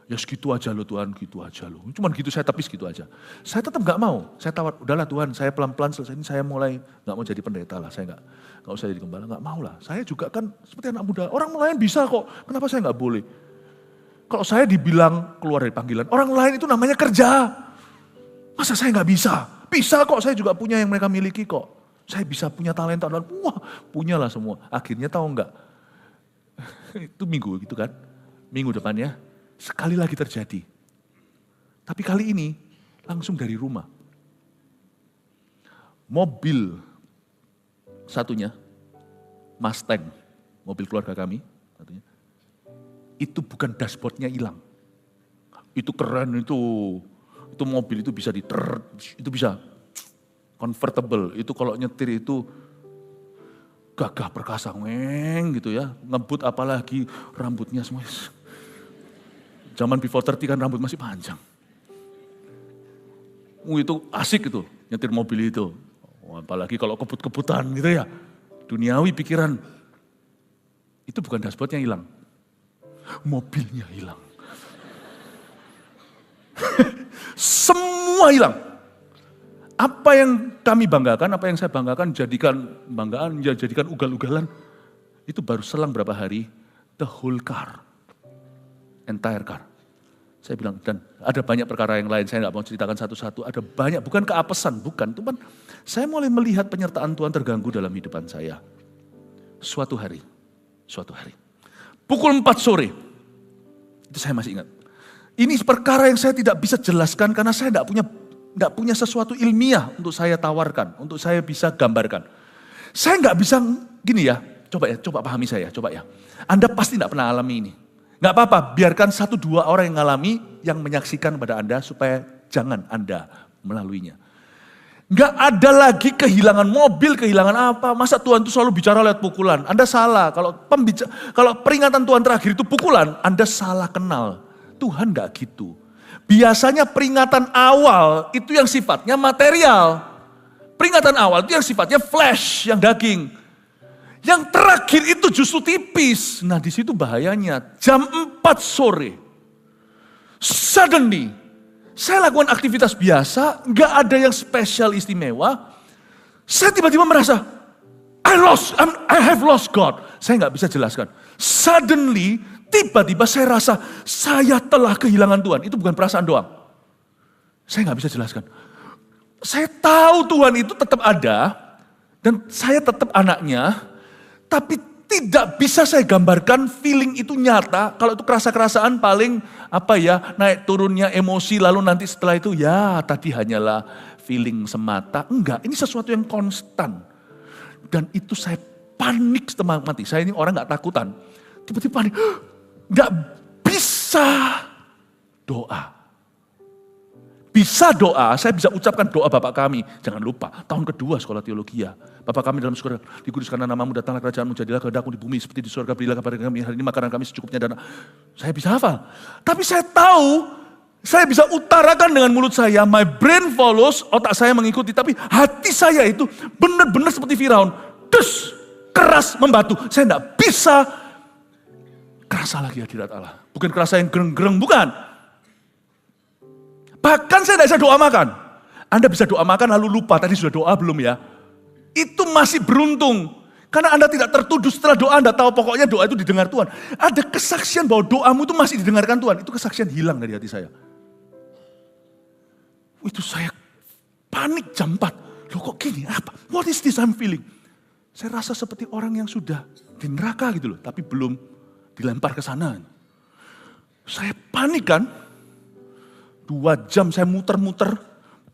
ya segitu aja loh Tuhan, gitu aja loh. Cuman gitu saya tepis gitu aja. Saya tetap nggak mau, saya tawar, udahlah Tuhan, saya pelan-pelan selesai ini, saya mulai nggak mau jadi pendeta lah, saya nggak usah jadi gembala, nggak mau lah. Saya juga kan seperti anak muda, orang lain bisa kok, kenapa saya nggak boleh? Kalau saya dibilang keluar dari panggilan, orang lain itu namanya kerja. Masa saya nggak bisa? Bisa kok, saya juga punya yang mereka miliki kok. Saya bisa punya talenta, dan punyalah semua. Akhirnya tahu nggak? Itu minggu gitu kan, minggu depannya sekali lagi terjadi. Tapi kali ini langsung dari rumah. Mobil satunya, Mustang, mobil keluarga kami, satunya, itu bukan dashboardnya hilang. Itu keren itu mobil itu bisa itu bisa convertible. Itu kalau nyetir itu gagah perkasa, gitu ya. Ngebut apalagi rambutnya semua. Zaman before 30 kan rambut masih panjang. Itu asik itu, nyetir mobil itu. Apalagi kalau kebut-kebutan gitu ya. Duniawi pikiran. Itu bukan dashboardnya hilang. Mobilnya hilang. Semua hilang. Apa yang kami banggakan, apa yang saya banggakan, jadikan ugal-ugalan. Itu baru selang berapa hari, the whole car. Entire car. Saya bilang, dan ada banyak perkara yang lain, saya nggak mau ceritakan satu-satu, ada banyak, bukan keapesan, bukan. Cuman saya mulai melihat penyertaan Tuhan terganggu dalam hidupan saya. Suatu hari, pukul 4 sore, itu saya masih ingat. Ini perkara yang saya tidak bisa jelaskan karena saya nggak punya sesuatu ilmiah untuk saya tawarkan, untuk saya bisa gambarkan. Saya nggak bisa, gini ya, coba pahami saya, coba ya. Anda pasti nggak pernah alami ini. Nggak apa-apa, biarkan 1-2 orang yang ngalami, yang menyaksikan pada Anda supaya jangan Anda melaluinya. Nggak ada lagi kehilangan mobil, kehilangan apa. Masa Tuhan itu selalu bicara lewat pukulan? Anda salah, kalau peringatan Tuhan terakhir itu pukulan, Anda salah kenal. Tuhan nggak gitu. Biasanya peringatan awal itu yang sifatnya material. Peringatan awal itu yang sifatnya flesh, yang daging. Yang terakhir itu justru tipis. Nah di situ bahayanya. Jam 4 sore. Suddenly. Saya lakukan aktivitas biasa. Gak ada yang spesial istimewa. Saya tiba-tiba merasa. I have lost God. Saya gak bisa jelaskan. Suddenly. Tiba-tiba saya rasa. Saya telah kehilangan Tuhan. Itu bukan perasaan doang. Saya gak bisa jelaskan. Saya tahu Tuhan itu tetap ada. Dan saya tetap anaknya. Tapi Tidak bisa saya gambarkan feeling itu nyata. Kalau itu kerasa-kerasaan paling naik turunnya emosi lalu nanti setelah itu ya tadi hanyalah feeling semata. Enggak, ini sesuatu yang konstan. Dan itu saya panik setengah mati. Saya ini orang gak takutan. Tiba-tiba panik. Gak bisa doa. Bisa doa, saya bisa ucapkan doa Bapak kami. Jangan lupa, tahun kedua sekolah teologi ya. Bapak kami dalam surga, dikuduskanlah namamu, datanglah kerajaanmu, jadilah kehendakmu di bumi seperti di surga, berilah kepada kami hari ini makanan kami secukupnya. Dan saya bisa hafal. Tapi saya tahu, saya bisa utarakan dengan mulut saya, my brain follows, otak saya mengikuti. Tapi hati saya itu benar-benar seperti Firaun. Dus, keras membatu. Saya tidak bisa kerasa lagi hadirat Allah. Bukan kerasa yang gereng-gereng, bukan. Bahkan saya tidak bisa doa makan. Anda bisa doa makan lalu lupa, tadi sudah doa belum ya? Itu masih beruntung. Karena Anda tidak tertuduh setelah doa, Anda tahu pokoknya doa itu didengar Tuhan. Ada kesaksian bahwa doamu itu masih didengarkan Tuhan. Itu kesaksian hilang dari hati saya. Itu saya panik jam 4. Loh kok gini, apa? What is this I'm feeling? Saya rasa seperti orang yang sudah di neraka gitu loh, tapi belum dilempar ke sana. Saya panik kan? 2 jam saya muter-muter,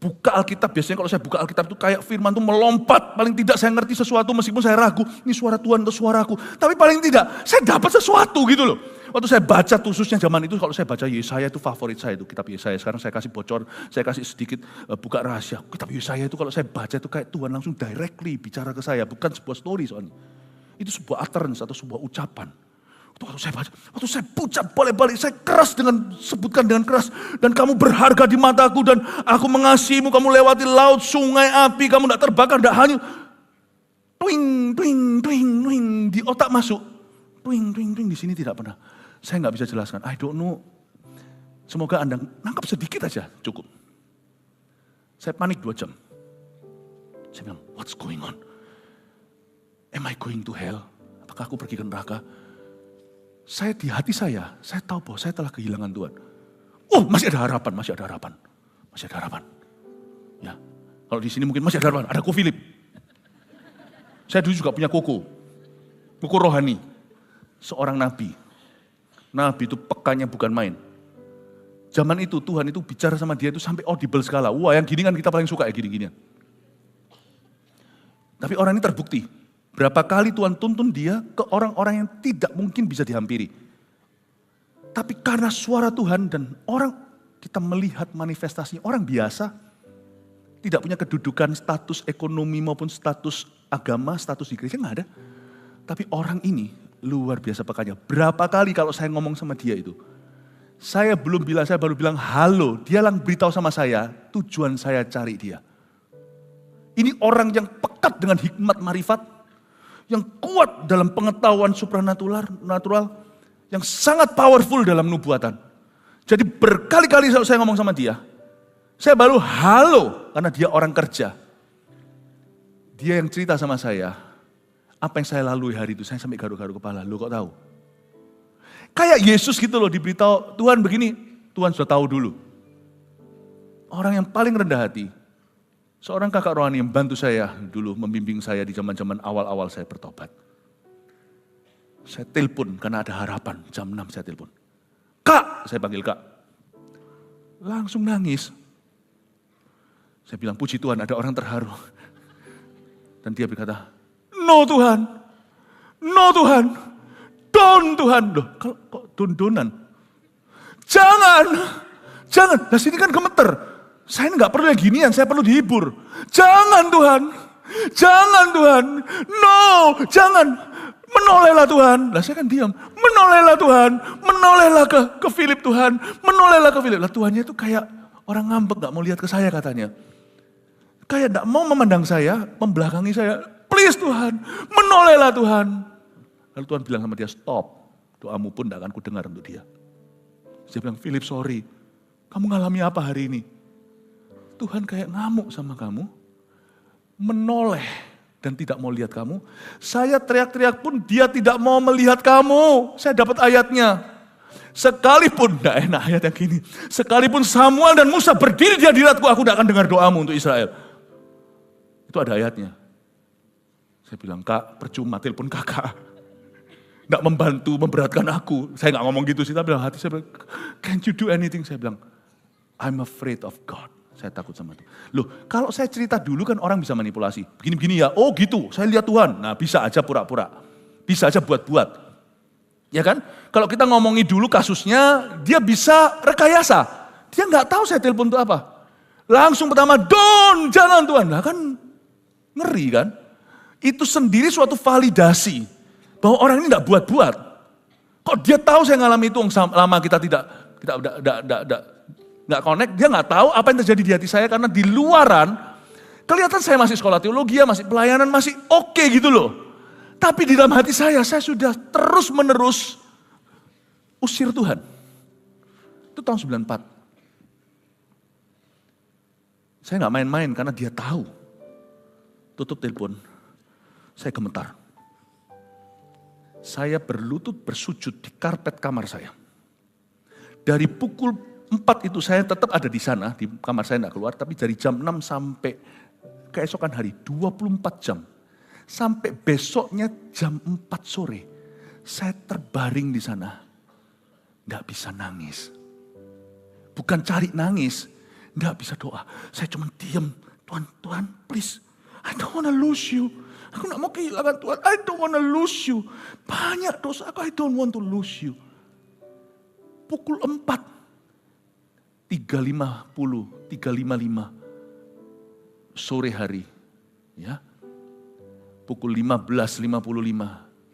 buka Alkitab. Biasanya kalau saya buka Alkitab itu kayak firman itu melompat. Paling tidak saya ngerti sesuatu meskipun saya ragu. Ini suara Tuhan atau suaraku. Tapi paling tidak saya dapat sesuatu gitu loh. Waktu saya baca khususnya zaman itu, kalau saya baca Yesaya itu favorit saya itu. Kitab Yesaya, sekarang saya kasih bocor, saya kasih sedikit buka rahasia. Kitab Yesaya itu kalau saya baca itu kayak Tuhan langsung directly bicara ke saya. Bukan sebuah story soalnya. Itu sebuah utterance atau sebuah ucapan. Waktu saya pucat balik-balik, saya keras sebutkan dengan keras. Dan kamu berharga di mataku dan aku mengasihimu, kamu lewati laut, sungai, api, kamu tidak terbakar, tidak hanyut. Twing, twing, twing, twing, di otak masuk. Twing, twing, twing, di sini tidak pernah. Saya nggak bisa jelaskan, I don't know. Semoga Anda nangkap sedikit aja, cukup. Saya panik 2 jam. Saya bilang, what's going on? Am I going to hell? Apakah aku pergi ke neraka? Saya di hati saya tahu bahwa saya telah kehilangan Tuhan. Oh, masih ada harapan, masih ada harapan. Masih ada harapan. Ya. Kalau di sini mungkin masih ada harapan, ada Ko Philip. Saya dulu juga punya koko rohani. Seorang nabi. Nabi itu pekanya bukan main. Zaman itu Tuhan itu bicara sama dia itu sampai audible skala. Wah, yang gini kan kita paling suka ya gini-ginian. Tapi orang ini terbukti. Berapa kali Tuhan tuntun dia ke orang-orang yang tidak mungkin bisa dihampiri. Tapi karena suara Tuhan dan orang kita melihat manifestasinya orang biasa. Tidak punya kedudukan status ekonomi maupun status agama, status di gereja nggak ada. Tapi orang ini luar biasa pekanya. Berapa kali kalau saya ngomong sama dia itu. Saya baru bilang halo. Dia lang beritahu sama saya tujuan saya cari dia. Ini orang yang pekat dengan hikmat marifat. Yang kuat dalam pengetahuan supranatural, yang sangat powerful dalam nubuatan. Jadi berkali-kali saya ngomong sama dia, saya baru halo karena dia orang kerja. Dia yang cerita sama saya, apa yang saya lalui hari itu, saya sampai garu-garu kepala, lo kok tahu? Kayak Yesus gitu loh, diberitahu Tuhan begini, Tuhan sudah tahu dulu. Orang yang paling rendah hati. Seorang kakak rohani yang bantu saya dulu, membimbing saya di zaman-zaman awal-awal saya bertobat. Saya telepon karena ada harapan, jam 6 saya telepon. Kak, saya panggil Kak. Langsung nangis. Saya bilang, puji Tuhan ada orang terharu. Dan dia berkata, no Tuhan, no Tuhan, don Tuhan. Loh, kok don-donan? Jangan. Nah sini kan gemeter. Saya nggak perlu yang ginian, saya perlu dihibur. Jangan Tuhan, no, jangan. Menolehlah Tuhan. Lah saya kan diam. Menolehlah Tuhan, menolehlah ke Philip Tuhan, menolehlah ke Philip. Lah Tuhannya itu kayak orang ngambek, nggak mau lihat ke saya katanya. Kayak nggak mau memandang saya, membelakangi saya. Please Tuhan, menolehlah Tuhan. Lalu Tuhan bilang sama dia, stop. Doamu pun nggak akan kudengar untuk dia. Saya bilang, Philip sorry, kamu ngalami apa hari ini? Tuhan kayak ngamuk sama kamu, menoleh dan tidak mau lihat kamu. Saya teriak-teriak pun dia tidak mau melihat kamu. Saya dapat ayatnya. Sekalipun, tidak enak ayat yang gini. Sekalipun Samuel dan Musa berdiri di hadiratku, aku tidak akan dengar doamu untuk Israel. Itu ada ayatnya. Saya bilang, Kak, percuma telepon kakak. Nggak membantu, memberatkan aku. Saya nggak ngomong gitu sih, tapi dalam hati saya bilang, can't you do anything? Saya bilang, I'm afraid of God. Saya takut sama Tuhan. Loh, kalau saya cerita dulu kan orang bisa manipulasi. Begini-begini ya, oh gitu, saya lihat Tuhan. Nah bisa aja pura-pura. Bisa aja buat-buat. Ya kan? Kalau kita ngomongin dulu kasusnya, dia bisa rekayasa. Dia nggak tahu saya telepon itu apa. Langsung pertama, jangan Tuhan. Nah kan ngeri kan? Itu sendiri suatu validasi. Bahwa orang ini tidak buat-buat. Kok dia tahu saya ngalami itu, lama kita tidak connect, dia nggak tahu apa yang terjadi di hati saya karena di luaran kelihatan saya masih sekolah teologi, masih pelayanan, masih oke gitu loh. Tapi di dalam hati saya sudah terus menerus usir Tuhan. Itu tahun 94. Saya nggak main-main karena dia tahu. Tutup telepon, saya gemetar. Saya berlutut bersujud di karpet kamar saya. Dari pukul 4 itu saya tetap ada di sana, di kamar saya tidak keluar, tapi dari jam 6 sampai keesokan hari, 24 jam. Sampai besoknya jam 4 sore, saya terbaring di sana. Tidak bisa nangis. Bukan cari nangis, tidak bisa doa. Saya cuma diam, Tuhan, please, I don't want to lose you. Aku gak mau kehilangan Tuhan. I don't want to lose you. Banyak dosa aku, I don't want to lose you. Pukul 4. 3.55 sore hari. Ya. Pukul 15.55.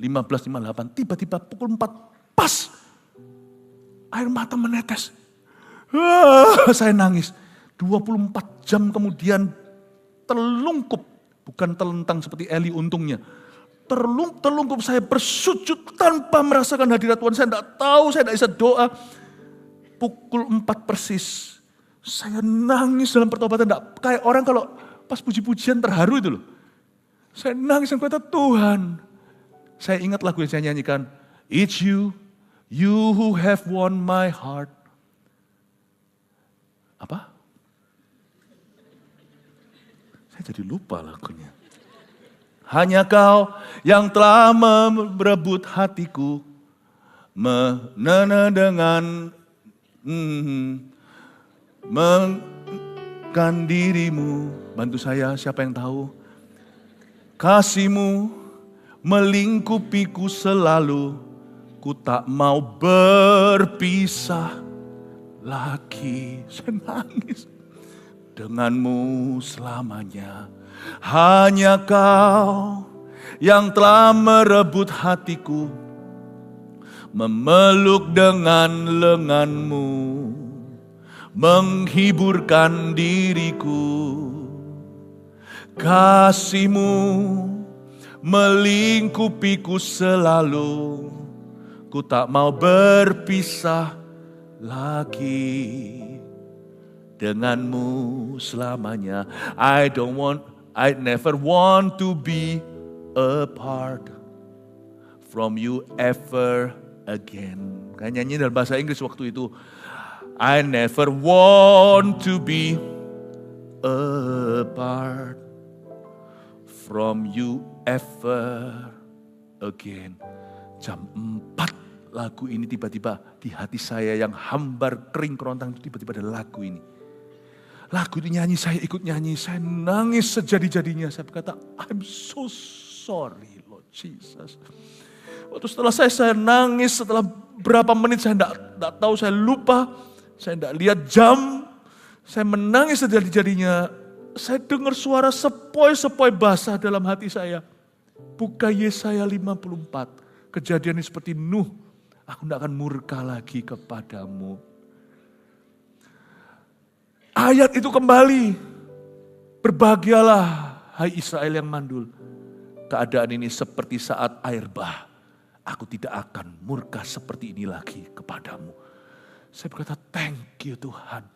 15.58. Tiba-tiba pukul 4. Pas. Air mata menetes. Saya nangis. 24 jam kemudian terlungkup. Bukan telentang seperti Eli untungnya. Terlungkup saya bersujud tanpa merasakan hadirat Tuhan. Saya tidak tahu, saya tidak bisa doa. Pukul 4 persis. Saya nangis dalam pertobatan. Kayak orang kalau pas puji-pujian terharu itu loh. Saya nangis dan kata Tuhan. Saya ingat lagu yang saya nyanyikan. It's you who have won my heart. Apa? Saya jadi lupa lagunya. Hanya kau yang telah merebut hatiku. Menena dengan mengkan dirimu. Bantu saya, siapa yang tahu? Kasihmu melingkupiku selalu. Ku tak mau berpisah lagi. Saya nangis. Denganmu selamanya. Hanya kau yang telah merebut hatiku. Memeluk dengan lenganmu. Menghiburkan diriku. Kasihmu melingkupiku selalu. Ku tak mau berpisah lagi. Denganmu selamanya. I never want to be apart from you ever again. Kayak nyanyi dalam bahasa Inggris waktu itu. I never want to be apart from you ever again. Jam 4 lagu ini tiba-tiba di hati saya yang hambar kering kerontang itu tiba-tiba ada lagu ini. Lagu itu nyanyi, saya ikut nyanyi, saya nangis sejadi-jadinya. Saya berkata, I'm so sorry Lord Jesus. Waktu setelah saya nangis, setelah berapa menit saya tidak tahu, saya lupa. Saya tidak lihat jam, saya menangis sejadi-jadinya. Saya dengar suara sepoi-sepoi basah dalam hati saya. Buka Yesaya 54, kejadian ini seperti Nuh. Aku tidak akan murka lagi kepadamu. Ayat itu kembali. Berbahagialah hai Israel yang mandul. Keadaan ini seperti saat air bah. Aku tidak akan murka seperti ini lagi kepadamu. Saya berkata thank you Tuhan.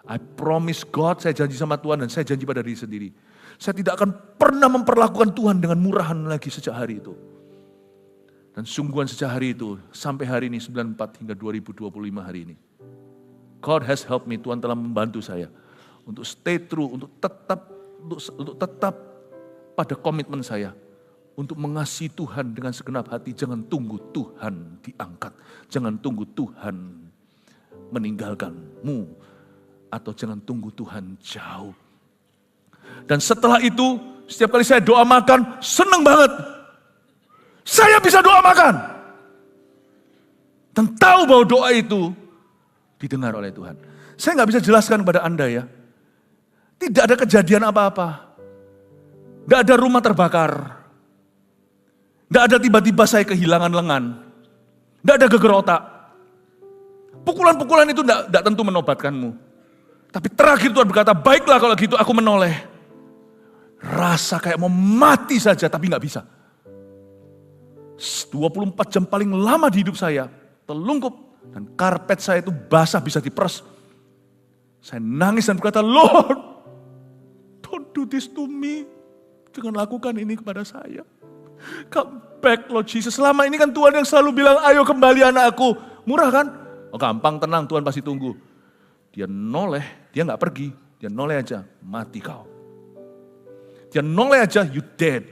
I promise God, saya janji sama Tuhan dan saya janji pada diri sendiri. Saya tidak akan pernah memperlakukan Tuhan dengan murahan lagi sejak hari itu. Dan sungguhan sejak hari itu sampai hari ini 94 hingga 2025 hari ini. God has helped me, Tuhan telah membantu saya untuk stay true, untuk tetap pada komitmen saya untuk mengasihi Tuhan dengan segenap hati, jangan tunggu Tuhan diangkat. Jangan tunggu Tuhan meninggalkanmu. Atau jangan tunggu Tuhan jauh. Dan setelah itu, setiap kali saya doa makan, senang banget. Saya bisa doa makan. Dan tahu bahwa doa itu didengar oleh Tuhan. Saya nggak bisa jelaskan kepada Anda ya. Tidak ada kejadian apa-apa. Nggak ada rumah terbakar. Nggak ada tiba-tiba saya kehilangan lengan. Nggak ada geger otak. Pukulan-pukulan itu nggak tentu menobatkanmu. Tapi terakhir Tuhan berkata, baiklah kalau gitu aku menoleh. Rasa kayak mau mati saja tapi nggak bisa. 24 jam paling lama di hidup saya, telungkup. Dan karpet saya itu basah bisa diperes. Saya nangis dan berkata, Lord, don't do this to me. Jangan lakukan ini kepada saya. Come back Lord Jesus. Selama ini kan Tuhan yang selalu bilang, ayo kembali anakku. Murah kan? Oh gampang, tenang, Tuhan pasti tunggu. Dia noleh, dia gak pergi. Dia noleh aja, mati kau. Dia noleh aja, you dead.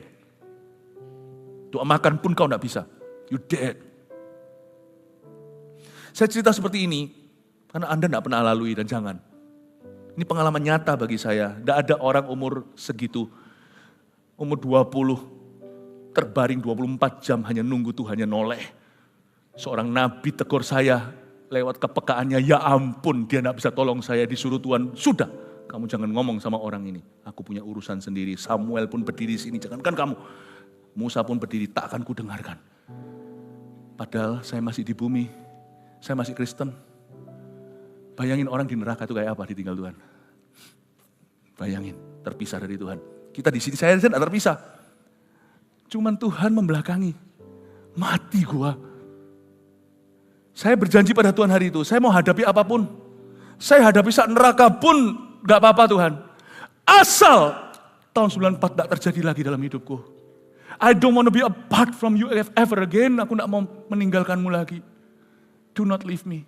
Doa makan pun kau gak bisa. You dead. Saya cerita seperti ini, karena Anda gak pernah lalui dan jangan. Ini pengalaman nyata bagi saya. Gak ada orang umur segitu, umur 20, terbaring 24 jam hanya nunggu Tuhannya noleh. Seorang nabi tegur saya lewat kepekaannya, ya ampun dia gak bisa tolong saya, disuruh Tuhan, sudah kamu jangan ngomong sama orang ini. Aku punya urusan sendiri, Samuel pun berdiri sini, jangankan kamu. Musa pun berdiri, tak akan kudengarkan. Padahal saya masih di bumi, saya masih Kristen. Bayangin orang di neraka itu kayak apa ditinggal Tuhan. Bayangin, terpisah dari Tuhan. Kita di sini, saya tidak terpisah. Cuman Tuhan membelakangi. Mati gua. Saya berjanji pada Tuhan hari itu, saya mau hadapi apapun. Saya hadapi saat neraka pun gak apa-apa Tuhan. Asal tahun 94 gak terjadi lagi dalam hidupku. I don't want to be apart from you ever again. Aku gak mau meninggalkanmu lagi. Do not leave me.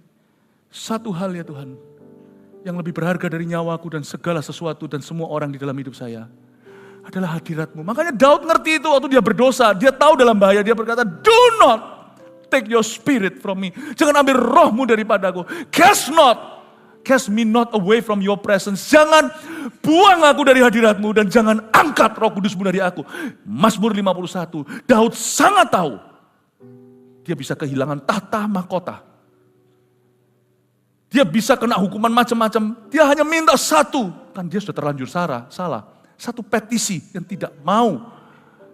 Satu hal ya Tuhan, yang lebih berharga dari nyawaku dan segala sesuatu dan semua orang di dalam hidup saya, adalah hadirat-Mu. Makanya Daud ngerti itu waktu dia berdosa. Dia tahu dalam bahaya, dia berkata, do not take your spirit from me. Jangan ambil rohmu daripadaku. Cast me not away from your presence. Jangan buang aku dari hadirat-Mu dan jangan angkat Roh Kudus-Mu dari aku. Mazmur 51, Daud sangat tahu. Dia bisa kehilangan tahta mahkota. Dia bisa kena hukuman macam-macam. Dia hanya minta satu. Kan dia sudah terlanjur salah. Satu petisi yang tidak mau.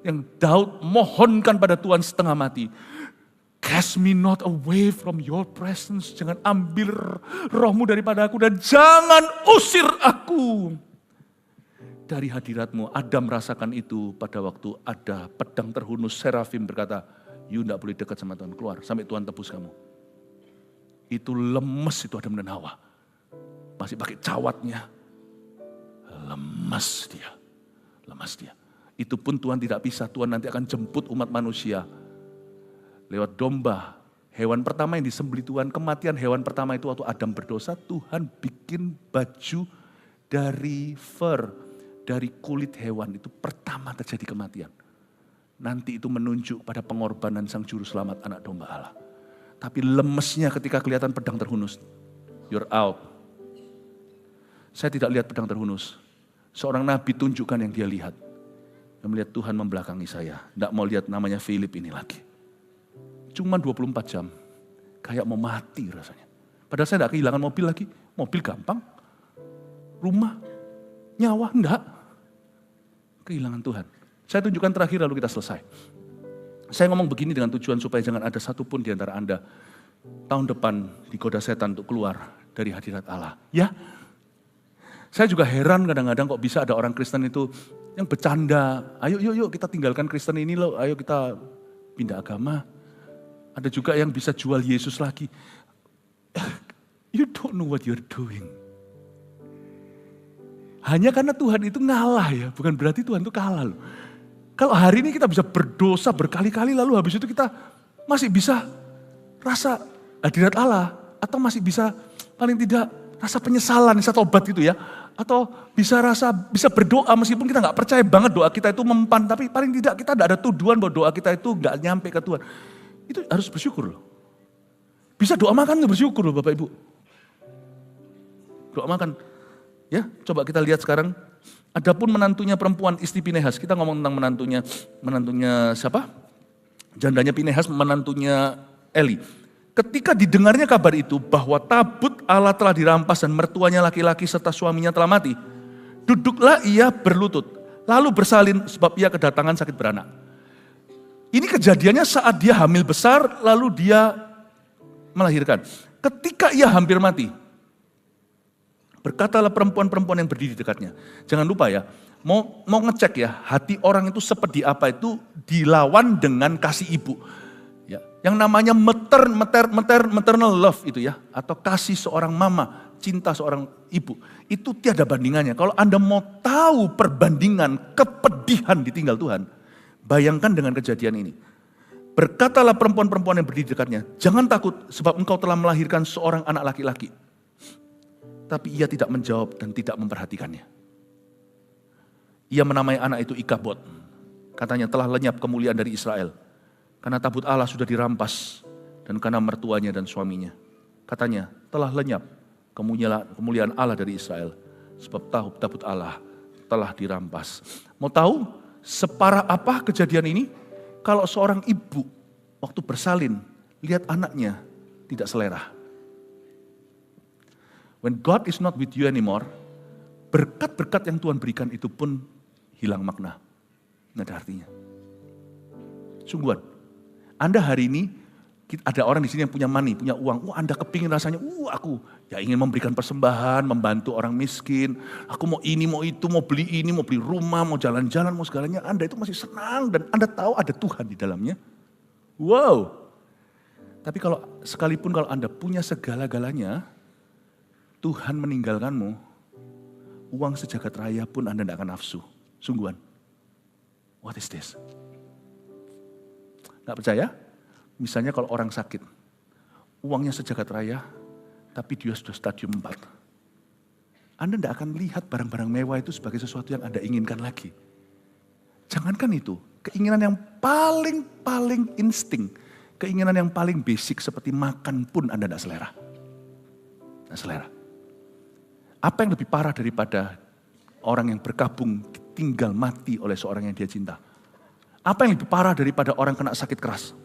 Yang Daud mohonkan pada Tuhan setengah mati. Cast me not away from your presence. Jangan ambil rohmu daripada aku. Dan jangan usir aku dari hadirat-Mu. Adam merasakan itu pada waktu ada pedang terhunus. Serafim berkata, you tidak boleh dekat sama Tuhan. Keluar sampai Tuhan tebus kamu. Itu lemes itu Adam dan Hawa. Masih pakai cawatnya. Lemes dia. Itu pun Tuhan tidak bisa. Tuhan nanti akan jemput umat manusia. Lewat domba. Hewan pertama yang disembelih Tuhan. Kematian hewan pertama itu waktu Adam berdosa. Tuhan bikin baju dari fur. Dari kulit hewan. Itu pertama terjadi kematian. Nanti itu menunjuk pada pengorbanan Sang Juru Selamat anak domba Allah. Tapi lemesnya ketika kelihatan pedang terhunus. You're out. Saya tidak lihat pedang terhunus. Seorang nabi tunjukkan yang dia lihat. Dia melihat Tuhan membelakangi saya. Tidak mau lihat namanya Philip ini lagi. Cuma 24 jam. Kayak mau mati rasanya. Padahal saya tidak kehilangan mobil lagi. Mobil gampang. Rumah. Nyawa. Enggak. Kehilangan Tuhan. Saya tunjukkan terakhir lalu kita selesai. Saya ngomong begini dengan tujuan supaya jangan ada satupun di antara Anda tahun depan digoda setan untuk keluar dari hadirat Allah. Ya, saya juga heran kadang-kadang kok bisa ada orang Kristen itu yang bercanda. Ayo yuk kita tinggalkan Kristen ini loh, ayo kita pindah agama. Ada juga yang bisa jual Yesus lagi. You don't know what you're doing. Hanya karena Tuhan itu ngalah ya, bukan berarti Tuhan itu kalah loh. Kalau hari ini kita bisa berdosa berkali-kali lalu habis itu kita masih bisa rasa hadirat Allah. Atau masih bisa paling tidak rasa penyesalan, rasa tobat gitu ya. Atau bisa berdoa meskipun kita nggak percaya banget doa kita itu mempan, tapi paling tidak kita tidak ada tuduhan bahwa doa kita itu nggak nyampe ke Tuhan. Itu harus bersyukur loh. Bisa doa makan tuh bersyukur loh Bapak Ibu. Doa makan. Ya, coba kita lihat sekarang. Adapun menantunya perempuan istri Pinehas, kita ngomong tentang menantunya siapa? Jandanya Pinehas, menantunya Eli. Ketika didengarnya kabar itu bahwa tabut Allah telah dirampas dan mertuanya laki-laki serta suaminya telah mati, duduklah ia berlutut, lalu bersalin sebab ia kedatangan sakit beranak. Ini kejadiannya saat dia hamil besar, lalu dia melahirkan. Ketika ia hampir mati, berkatalah perempuan-perempuan yang berdiri di dekatnya. Jangan lupa ya, mau ngecek ya, hati orang itu seperti apa itu dilawan dengan kasih ibu. Ya, yang namanya maternal love itu ya, atau kasih seorang mama, cinta seorang ibu, itu tiada bandingannya. Kalau Anda mau tahu perbandingan kepedihan ditinggal Tuhan, bayangkan dengan kejadian ini. Berkatalah perempuan-perempuan yang berdiri di dekatnya, jangan takut sebab engkau telah melahirkan seorang anak laki-laki. Tapi ia tidak menjawab dan tidak memperhatikannya. Ia menamai anak itu Ikabod. Katanya telah lenyap kemuliaan dari Israel. Karena tabut Allah sudah dirampas dan karena mertuanya dan suaminya. Katanya telah lenyap kemuliaan Allah dari Israel. Sebab tabut Allah telah dirampas. Mau tahu separah apa kejadian ini? Kalau seorang ibu waktu bersalin lihat anaknya tidak selera. When God is not with you anymore, berkat-berkat yang Tuhan berikan itu pun hilang makna. Nggak ada artinya. Sungguhan, Anda hari ini, ada orang di sini yang punya money, punya uang. Anda kepingin rasanya, aku ya ingin memberikan persembahan, membantu orang miskin. Aku mau ini, mau itu, mau beli ini, mau beli rumah, mau jalan-jalan, mau segalanya. Anda itu masih senang dan Anda tahu ada Tuhan di dalamnya. Wow. Tapi sekalipun kalau Anda punya segala-galanya, Tuhan meninggalkanmu, uang sejagat raya pun Anda tidak akan nafsu. Sungguhan. What is this? Nggak percaya? Misalnya kalau orang sakit, uangnya sejagat raya, tapi dia sudah stadium 4. Anda tidak akan melihat barang-barang mewah itu sebagai sesuatu yang Anda inginkan lagi. Jangankan itu, keinginan yang paling insting, keinginan yang paling basic seperti makan pun Anda tidak selera. Tidak selera. Apa yang lebih parah daripada orang yang berkabung tinggal mati oleh seorang yang dia cinta? Apa yang lebih parah daripada orang kena sakit keras?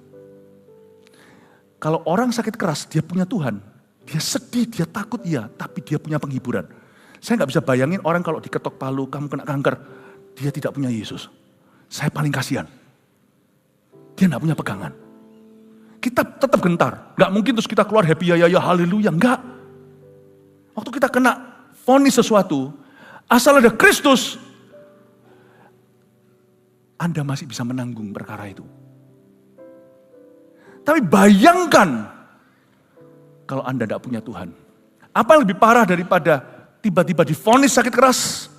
Kalau orang sakit keras, dia punya Tuhan. Dia sedih, dia takut iya, tapi dia punya penghiburan. Saya nggak bisa bayangin orang kalau diketok palu, kamu kena kanker, dia tidak punya Yesus. Saya paling kasihan. Dia nggak punya pegangan. Kita tetap gentar. Nggak mungkin terus kita keluar happy ya haleluya. Nggak. Waktu kita kena vonis sesuatu, asal ada Kristus, Anda masih bisa menanggung perkara itu. Tapi bayangkan kalau Anda tidak punya Tuhan. Apa yang lebih parah daripada tiba-tiba divonis sakit keras?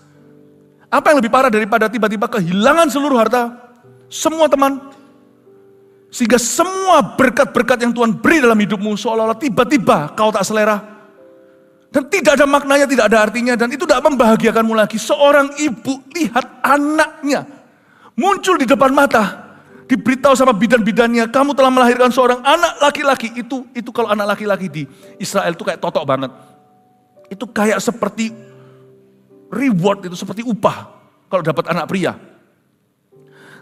Apa yang lebih parah daripada tiba-tiba kehilangan seluruh harta? Semua teman. Sehingga semua berkat-berkat yang Tuhan beri dalam hidupmu seolah-olah tiba-tiba kau tak selera. Dan tidak ada maknanya, tidak ada artinya. Dan itu tidak membahagiakanmu lagi. Seorang ibu lihat anaknya muncul di depan mata, diberitahu sama bidan-bidannya, kamu telah melahirkan seorang anak laki-laki. Itu kalau anak laki-laki di Israel itu kayak totok banget. Itu kayak seperti reward, itu seperti upah kalau dapat anak pria.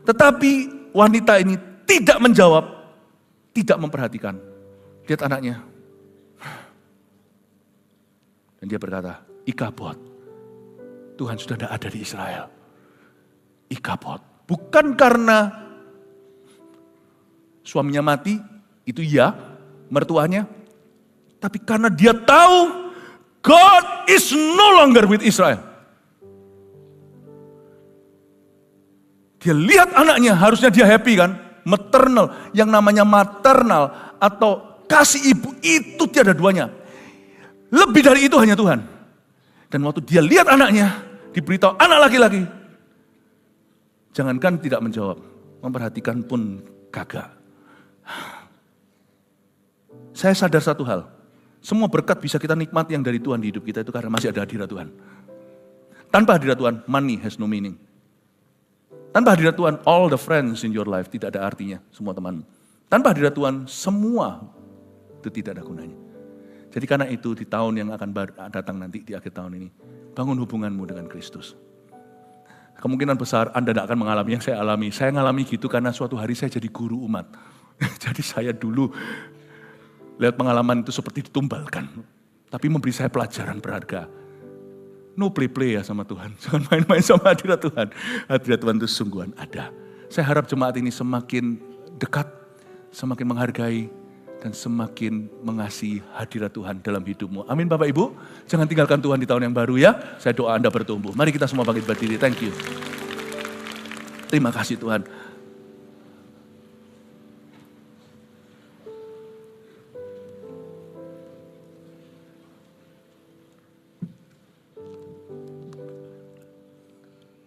Tetapi wanita ini tidak menjawab, tidak memperhatikan. Lihat anaknya. Dan dia berkata, Ikabod. Tuhan sudah tidak ada di Israel. Ikabod. Bukan karena suaminya mati, itu iya, mertuanya. Tapi karena dia tahu God is no longer with Israel. Dia lihat anaknya, harusnya dia happy kan. Maternal, yang namanya maternal atau kasih ibu itu tiada duanya. Lebih dari itu hanya Tuhan. Dan waktu dia lihat anaknya, diberitahu anak laki-laki. Jangankan tidak menjawab, memperhatikan pun kagak. Saya sadar satu hal, Semua berkat bisa kita nikmati yang dari Tuhan di hidup kita itu karena masih ada hadirat Tuhan. Tanpa hadirat Tuhan, money has no meaning. Tanpa hadirat Tuhan, all the friends in your life tidak ada artinya, semua temanmu. Tanpa hadirat Tuhan, semua itu tidak ada gunanya. Jadi karena itu di tahun yang akan datang nanti, di akhir tahun ini, bangun hubunganmu dengan Kristus. Kemungkinan besar Anda tidak akan mengalami yang saya alami. Saya mengalami gitu karena suatu hari saya jadi guru umat. Jadi saya dulu lihat pengalaman itu seperti ditumbalkan. Tapi memberi saya pelajaran berharga. No play-play ya sama Tuhan. Jangan main-main sama hadirat Tuhan. Hadirat Tuhan itu sungguhan ada. Saya harap jemaat ini semakin dekat, semakin menghargai, dan semakin mengasihi hadirat Tuhan dalam hidupmu. Amin Bapak Ibu. Jangan tinggalkan Tuhan di tahun yang baru ya. Saya doa Anda bertumbuh. Mari kita semua bangkit berdiri. Thank you. Terima kasih Tuhan.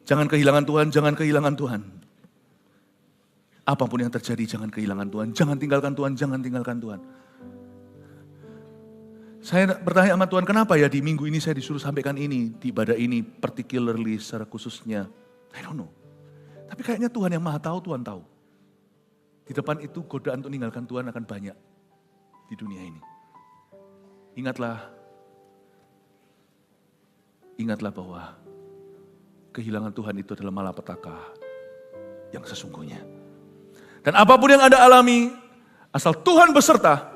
Jangan kehilangan Tuhan, jangan kehilangan Tuhan. Apapun yang terjadi, jangan kehilangan Tuhan. Jangan tinggalkan Tuhan, jangan tinggalkan Tuhan. Saya bertanya sama Tuhan, kenapa ya di minggu ini saya disuruh sampaikan ini, di ibadah ini, particularly secara khususnya. I don't know. Tapi kayaknya Tuhan yang maha tahu, Tuhan tahu. Di depan itu godaan untuk meninggalkan Tuhan akan banyak di dunia ini. Ingatlah bahwa kehilangan Tuhan itu adalah malapetaka yang sesungguhnya. Dan apapun yang Anda alami, asal Tuhan beserta,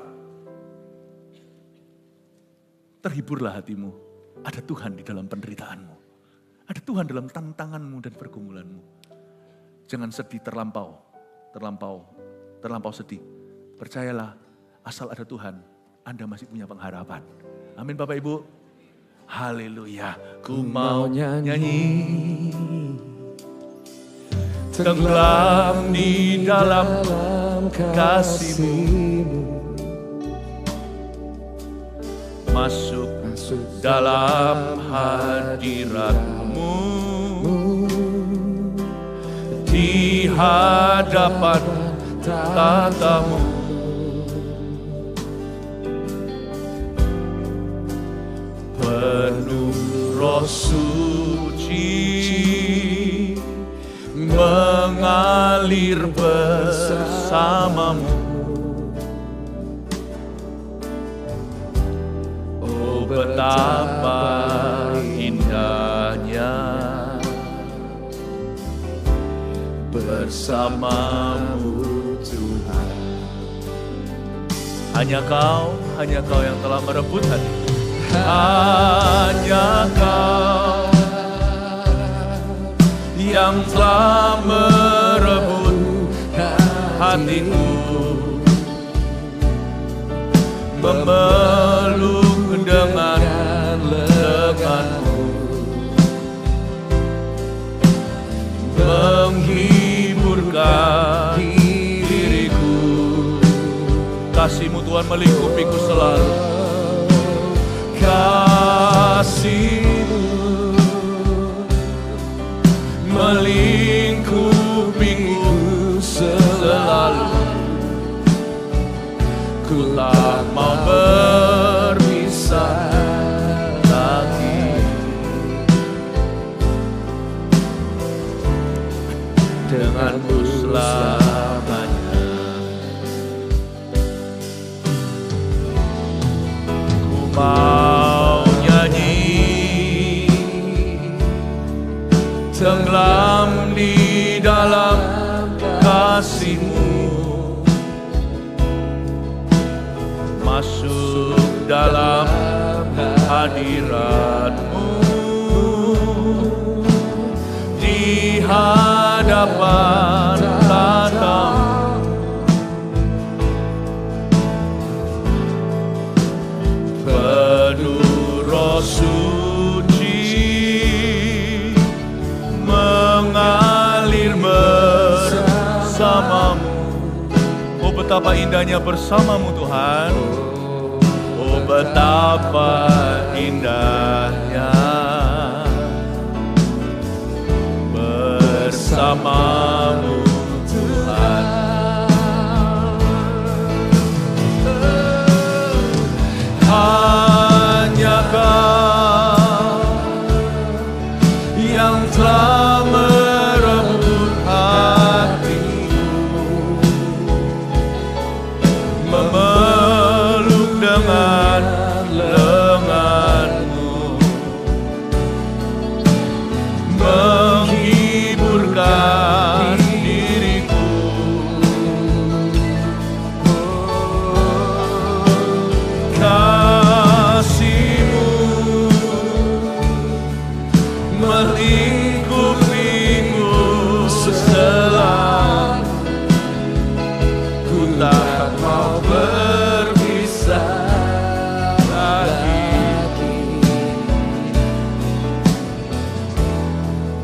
terhiburlah hatimu. Ada Tuhan di dalam penderitaanmu. Ada Tuhan dalam tantanganmu dan pergumulanmu. Jangan sedih terlampau sedih. Percayalah, asal ada Tuhan, Anda masih punya pengharapan. Amin Bapak Ibu. Haleluya. Ku mau nyanyi. Tenggelam di dalam kasih-Mu, masuk dalam hadirat-Mu, di hadapan tata-Mu. Penuh Roh Suci mengalir bersama-Mu. Oh betapa indahnya bersama-Mu Tuhan. Hanya Kau yang telah merebut hati. Hanya Kau yang telah merebut hatiku, memeluk dengan lenganmu, menghiburkan diriku. Kasih-Mu Tuhan melingkupiku selalu. Kasih-Mu melingkupiku selalu. Ku tak mau berpisah lagi denganmu selamanya. Ku mau nyanyi, tenggelam di dalam kasih-Mu, masuk dalam hadirat-Mu, di hadapan tata-Mu. Penuh Roh Suci mengalir bersama-Mu. Oh betapa indahnya bersama-Mu Tuhan. Oh betapa indahnya bersama-Mu Tuhan. melingkupiku selalu. Ku tak mau berpisah lagi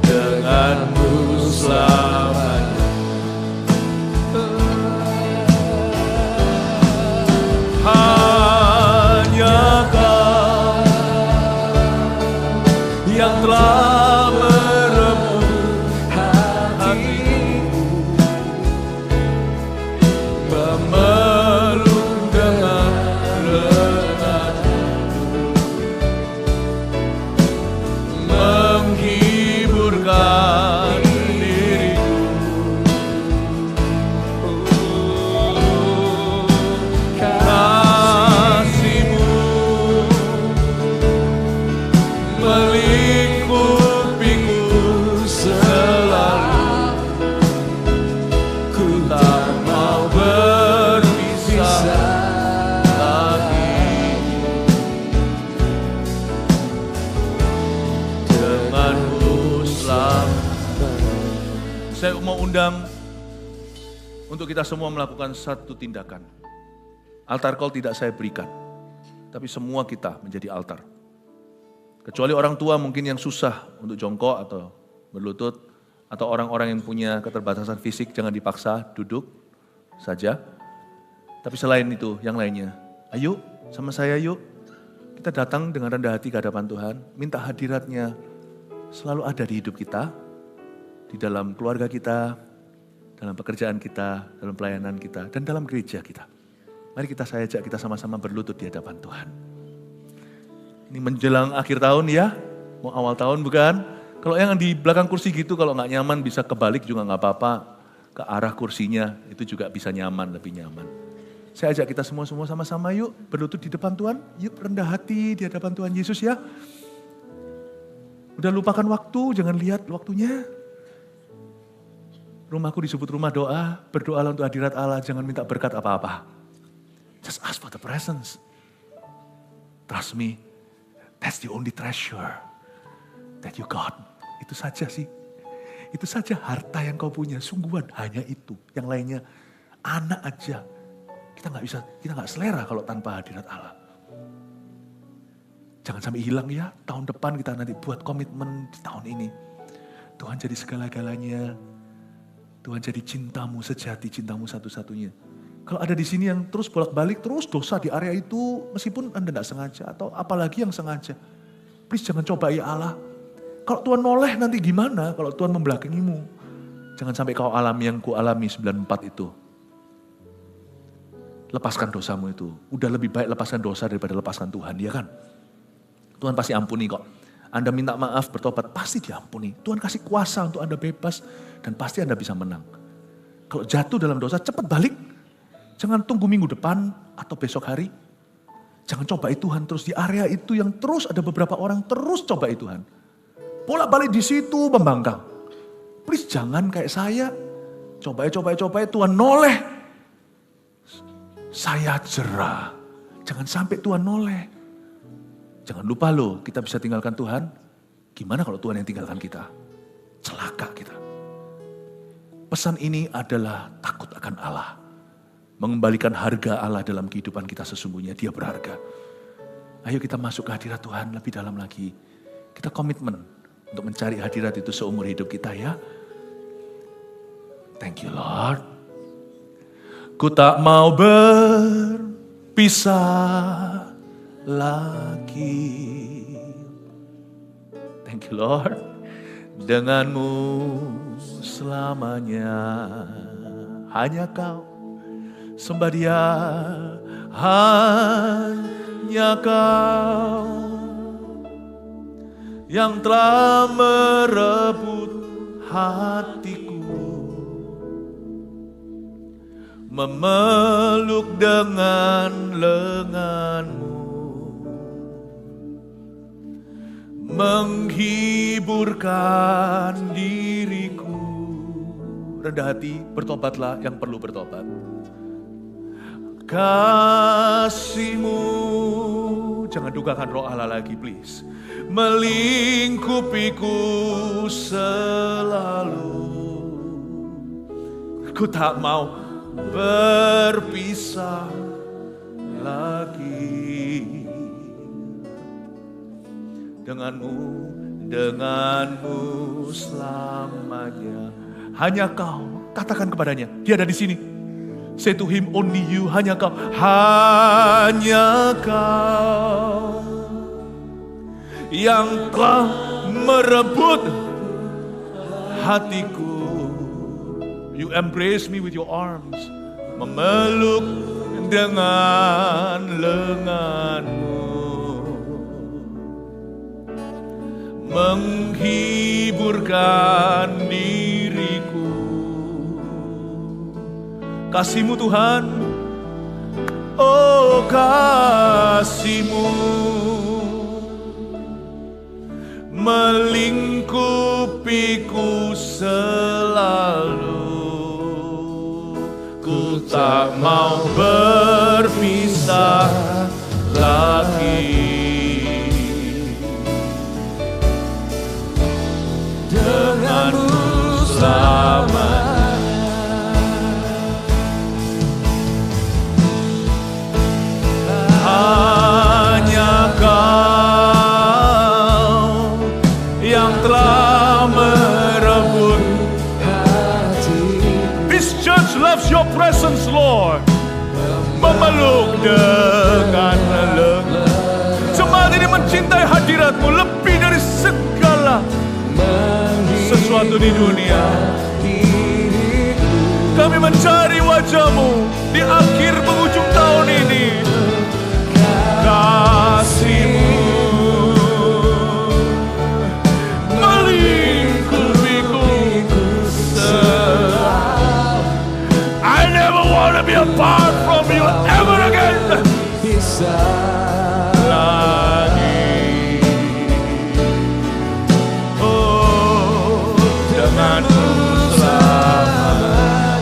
denganmu selamanya. Hanya Kau yang telah merebut hatiku, memeluk dengan lenganmu, menghiburkan diriku. Kasih-Mu melingkupiku selalu. Ku tak mau berpisah lagi denganmu selamanya. Saya mau undang untuk kita semua melakukan satu tindakan. Altar call tidak saya berikan, tapi semua kita menjadi altar. Kecuali orang tua mungkin yang susah untuk jongkok atau berlutut, atau orang-orang yang punya keterbatasan fisik jangan dipaksa, duduk saja. Tapi selain itu, yang lainnya, ayo sama saya yuk. Kita datang dengan rendah hati ke hadapan Tuhan, minta hadiratnya selalu ada di hidup kita, di dalam keluarga kita, dalam pekerjaan kita, dalam pelayanan kita, dan dalam gereja kita. Mari saya ajak kita sama-sama berlutut di hadapan Tuhan. Ini menjelang akhir tahun ya, mau awal tahun bukan? Kalau yang di belakang kursi gitu, kalau nggak nyaman bisa kebalik juga nggak apa-apa. Ke arah kursinya itu juga bisa nyaman, lebih nyaman. Saya ajak kita semua sama-sama yuk berlutut di depan Tuhan. Yuk rendah hati di hadapan Tuhan Yesus ya. Udah lupakan waktu, jangan lihat waktunya. Rumahku disebut rumah doa, berdoalah untuk hadirat Allah, jangan minta berkat apa-apa. Just ask for the presence. Trust me, that's the only treasure that you got. Itu saja sih. Itu saja harta yang kau punya, sungguhan hanya itu. Yang lainnya anak aja. Kita nggak selera kalau tanpa hadirat Allah. Jangan sampai hilang ya, tahun depan kita nanti buat komitmen di tahun ini. Tuhan jadi segala-galanya. Tuhan jadi cintamu sejati, cintamu satu-satunya. Kalau ada di sini yang terus bolak-balik, terus dosa di area itu, meskipun Anda tidak sengaja, atau apalagi yang sengaja. Please jangan coba ya Allah. Kalau Tuhan noleh nanti gimana kalau Tuhan membelakangimu? Jangan sampai kau alami yang ku alami 94 itu. Lepaskan dosamu itu. Udah lebih baik lepaskan dosa daripada lepaskan Tuhan, ya kan? Tuhan pasti ampuni kok. Anda minta maaf, bertobat, pasti diampuni. Tuhan kasih kuasa untuk Anda bebas, dan pasti Anda bisa menang. Kalau jatuh dalam dosa, cepat balik. Jangan tunggu minggu depan atau besok hari. Jangan cobai Tuhan terus di area itu yang terus ada beberapa orang terus cobai Tuhan. Bolak-balik di situ membangkang. Please jangan kayak saya. Cobai Tuhan noleh. Saya jerah. Jangan sampai Tuhan noleh. Jangan lupa loh, kita bisa tinggalkan Tuhan. Gimana kalau Tuhan yang tinggalkan kita? Celaka kita. Pesan ini adalah takut akan Allah. Mengembalikan harga Allah dalam kehidupan kita, sesungguhnya Dia berharga. Ayo kita masuk ke hadirat Tuhan lebih dalam lagi. Kita komitmen untuk mencari hadirat itu seumur hidup kita ya. Thank you Lord. Ku tak mau berpisah lagi. Thank you Lord. Denganmu selamanya. Hanya Kau, sembah Dia, hanya Kau yang telah merebut hatiku, memeluk dengan lenganmu, menghiburkan diriku. Rendah hati, bertobatlah yang perlu bertobat. Kasih-Mu Jangan dukakan roh Allah lagi, please. Melingkupiku selalu. Ku tak mau berpisah lagi denganmu selamanya. Hanya Kau, katakan kepadanya, Dia ada di sini. Say to him, only you, hanya Kau, hanya Kau yang telah merebut hatiku. You embrace me with your arms, memeluk dengan lenganmu, menghiburkan diriku. Kasih-Mu Tuhan, oh kasih-Mu melingkupiku selalu. Ku tak mau berpisah lagi denganmu selamanya. Hanya Kau yang telah merebut hati. This church loves your presence, Lord. Memeluk dengan lengan. Jemaat ini mencintai hadirat-Mu lebih dari segala sesuatu di dunia. Kami mencari wajah-Mu di akhir penghujung tahun ini. Kasih-Mu melingkupiku selalu. I never want to be apart from you ever again. Lagi. Oh, denganmu selamanya.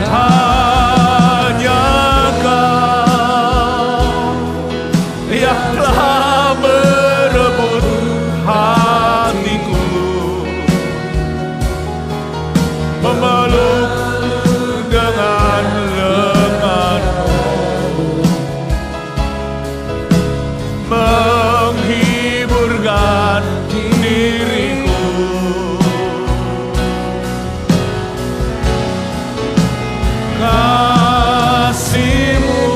Hanya Kau yang telah merebut hatiku, memeluk dengan lengan-Mu, menghiburkan diriku. Kasih-Mu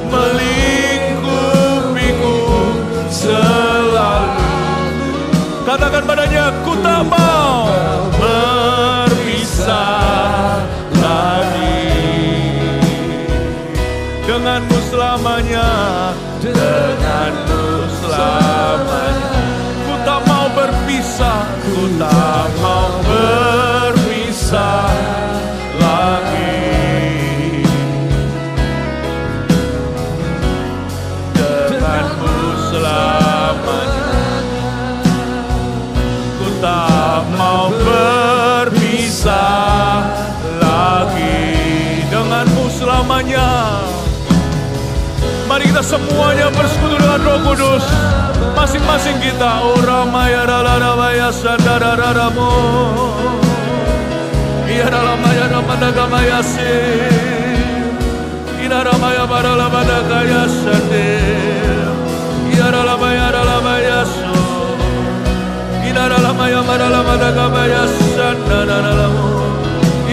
melingkupiku selalu. Katakan padanya, ku tak mau berpisah lagi denganmu selamanya, denganmu selamanya. Ku tak mau berpisah, ku tak mau berpisah lagi denganmu selamanya. Ku tak mau berpisah lagi denganmu selamanya. Mari kita semuanya bersekutu dengan Roh Kudus. Masing-masing kita. Oramaya ralarabaya sandarararamu. Iya ralamaya ramadagama se. Ina ramaya baralabadagaya sande. Iya ralamaya so. Ina ralamaya baralabadagama sandarararamu.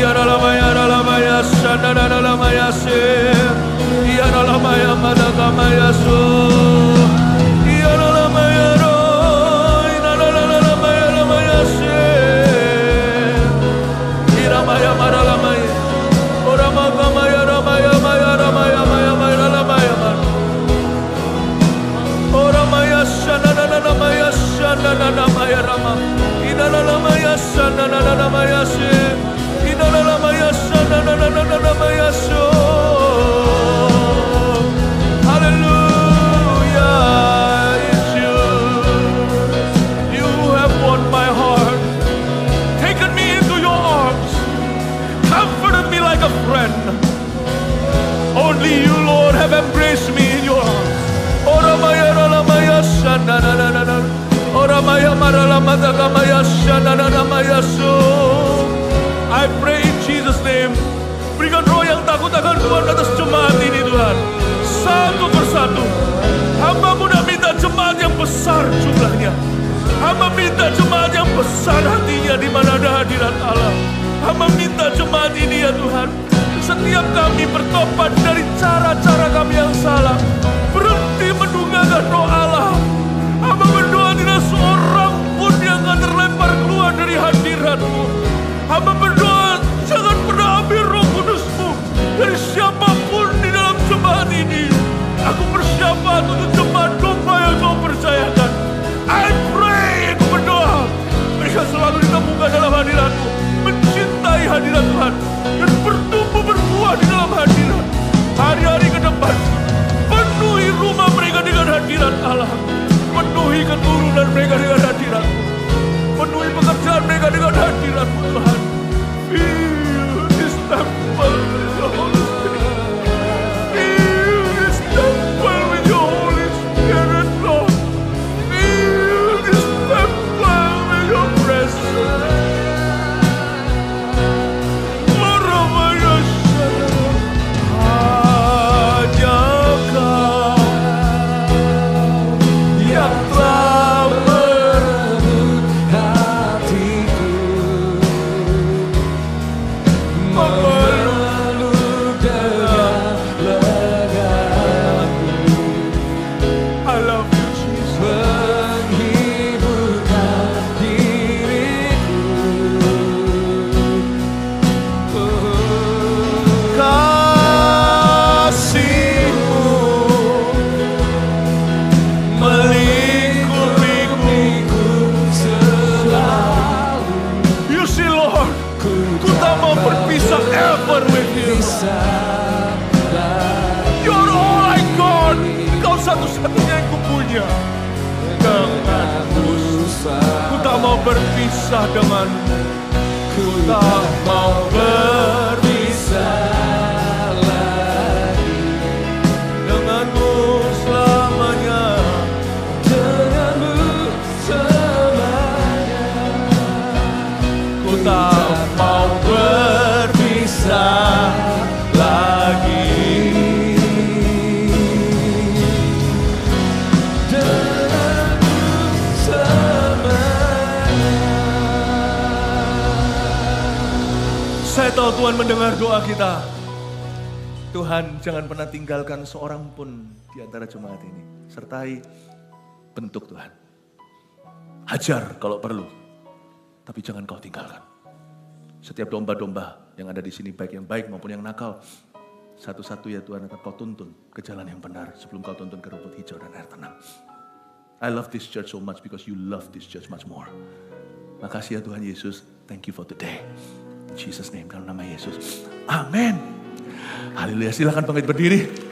Iya ralamaya sandarararamu se. Iya ralamaya madagama so. Iya ralamaya ro. Ina ralamaya se. Iramaya maralamaya. Oramaya ramaya maya ramaya maya maya ramaya maya. Oramaya sananamaya sananamaya rama. Ina ralamaya sananamaya se. Ina ralamaya sananamaya so. Hallelujah. embrace me in your arms. Ora maya rala maya shana na na na na. Ora maya marala madala maya shana na na maya so. I pray in Jesus' name. Berikan roh yang takut akan Tuhan atas jemaat ini Tuhan. Satu persatu. Hamba mudah minta jemaat yang besar jumlahnya. Hamba minta jemaat yang besar hatinya di mana ada hadirat Allah. Hamba minta jemaat ini ya Tuhan. Setiap kami bertobat dari cara-cara kami yang salah. Berhenti menunggangan roh Allah. Hamba berdoa tidak seorang pun yang akan terlempar keluar dari hadirat-Mu. Hamba berdoa jangan pernah ambil roh kudus-Mu dari siapapun di dalam jemaat ini. Aku bersyafaat untuk jemaat domba yang Kau percayakan. I pray, aku berdoa. Mereka selalu ditemukan dalam hadirat-Mu. Mencintai hadirat Tuhan. Dan bertumbuh berbuah di dalam hadirat. Hari-hari ke depan. Penuhi rumah mereka dengan hadirat Allah. Penuhi keturunan mereka dengan hadirat-Mu. Penuhi pekerjaan mereka dengan hadirat-Mu Tuhan. Fill this temple with your Holy Spirit. Fill this temple with your Holy Spirit, Lord. Fill this temple with your presence. You're all I got. Kau satu-satunya yang kupunya. Denganmu ku tak mau berpisah denganmu. Ku tak mau berpisah lagi denganmu selamanya. Denganmu selamanya. Ku tak mau berpisah lagi. Saya tahu Tuhan mendengar doa kita. Tuhan jangan pernah tinggalkan seorang pun di antara jemaat ini. Sertai bentuk Tuhan. Hajar kalau perlu. Tapi jangan Kau tinggalkan. Setiap domba-domba yang ada di sini, baik yang baik maupun yang nakal, satu-satu ya Tuhan akan Kau tuntun ke jalan yang benar sebelum Kau tuntun ke rumput hijau dan air tenang. I love this church so much because you love this church much more. Makasih ya Tuhan Yesus. Thank you for today. In Jesus name, dalam nama Yesus. Amin. Haleluya. Silakan bangkit berdiri.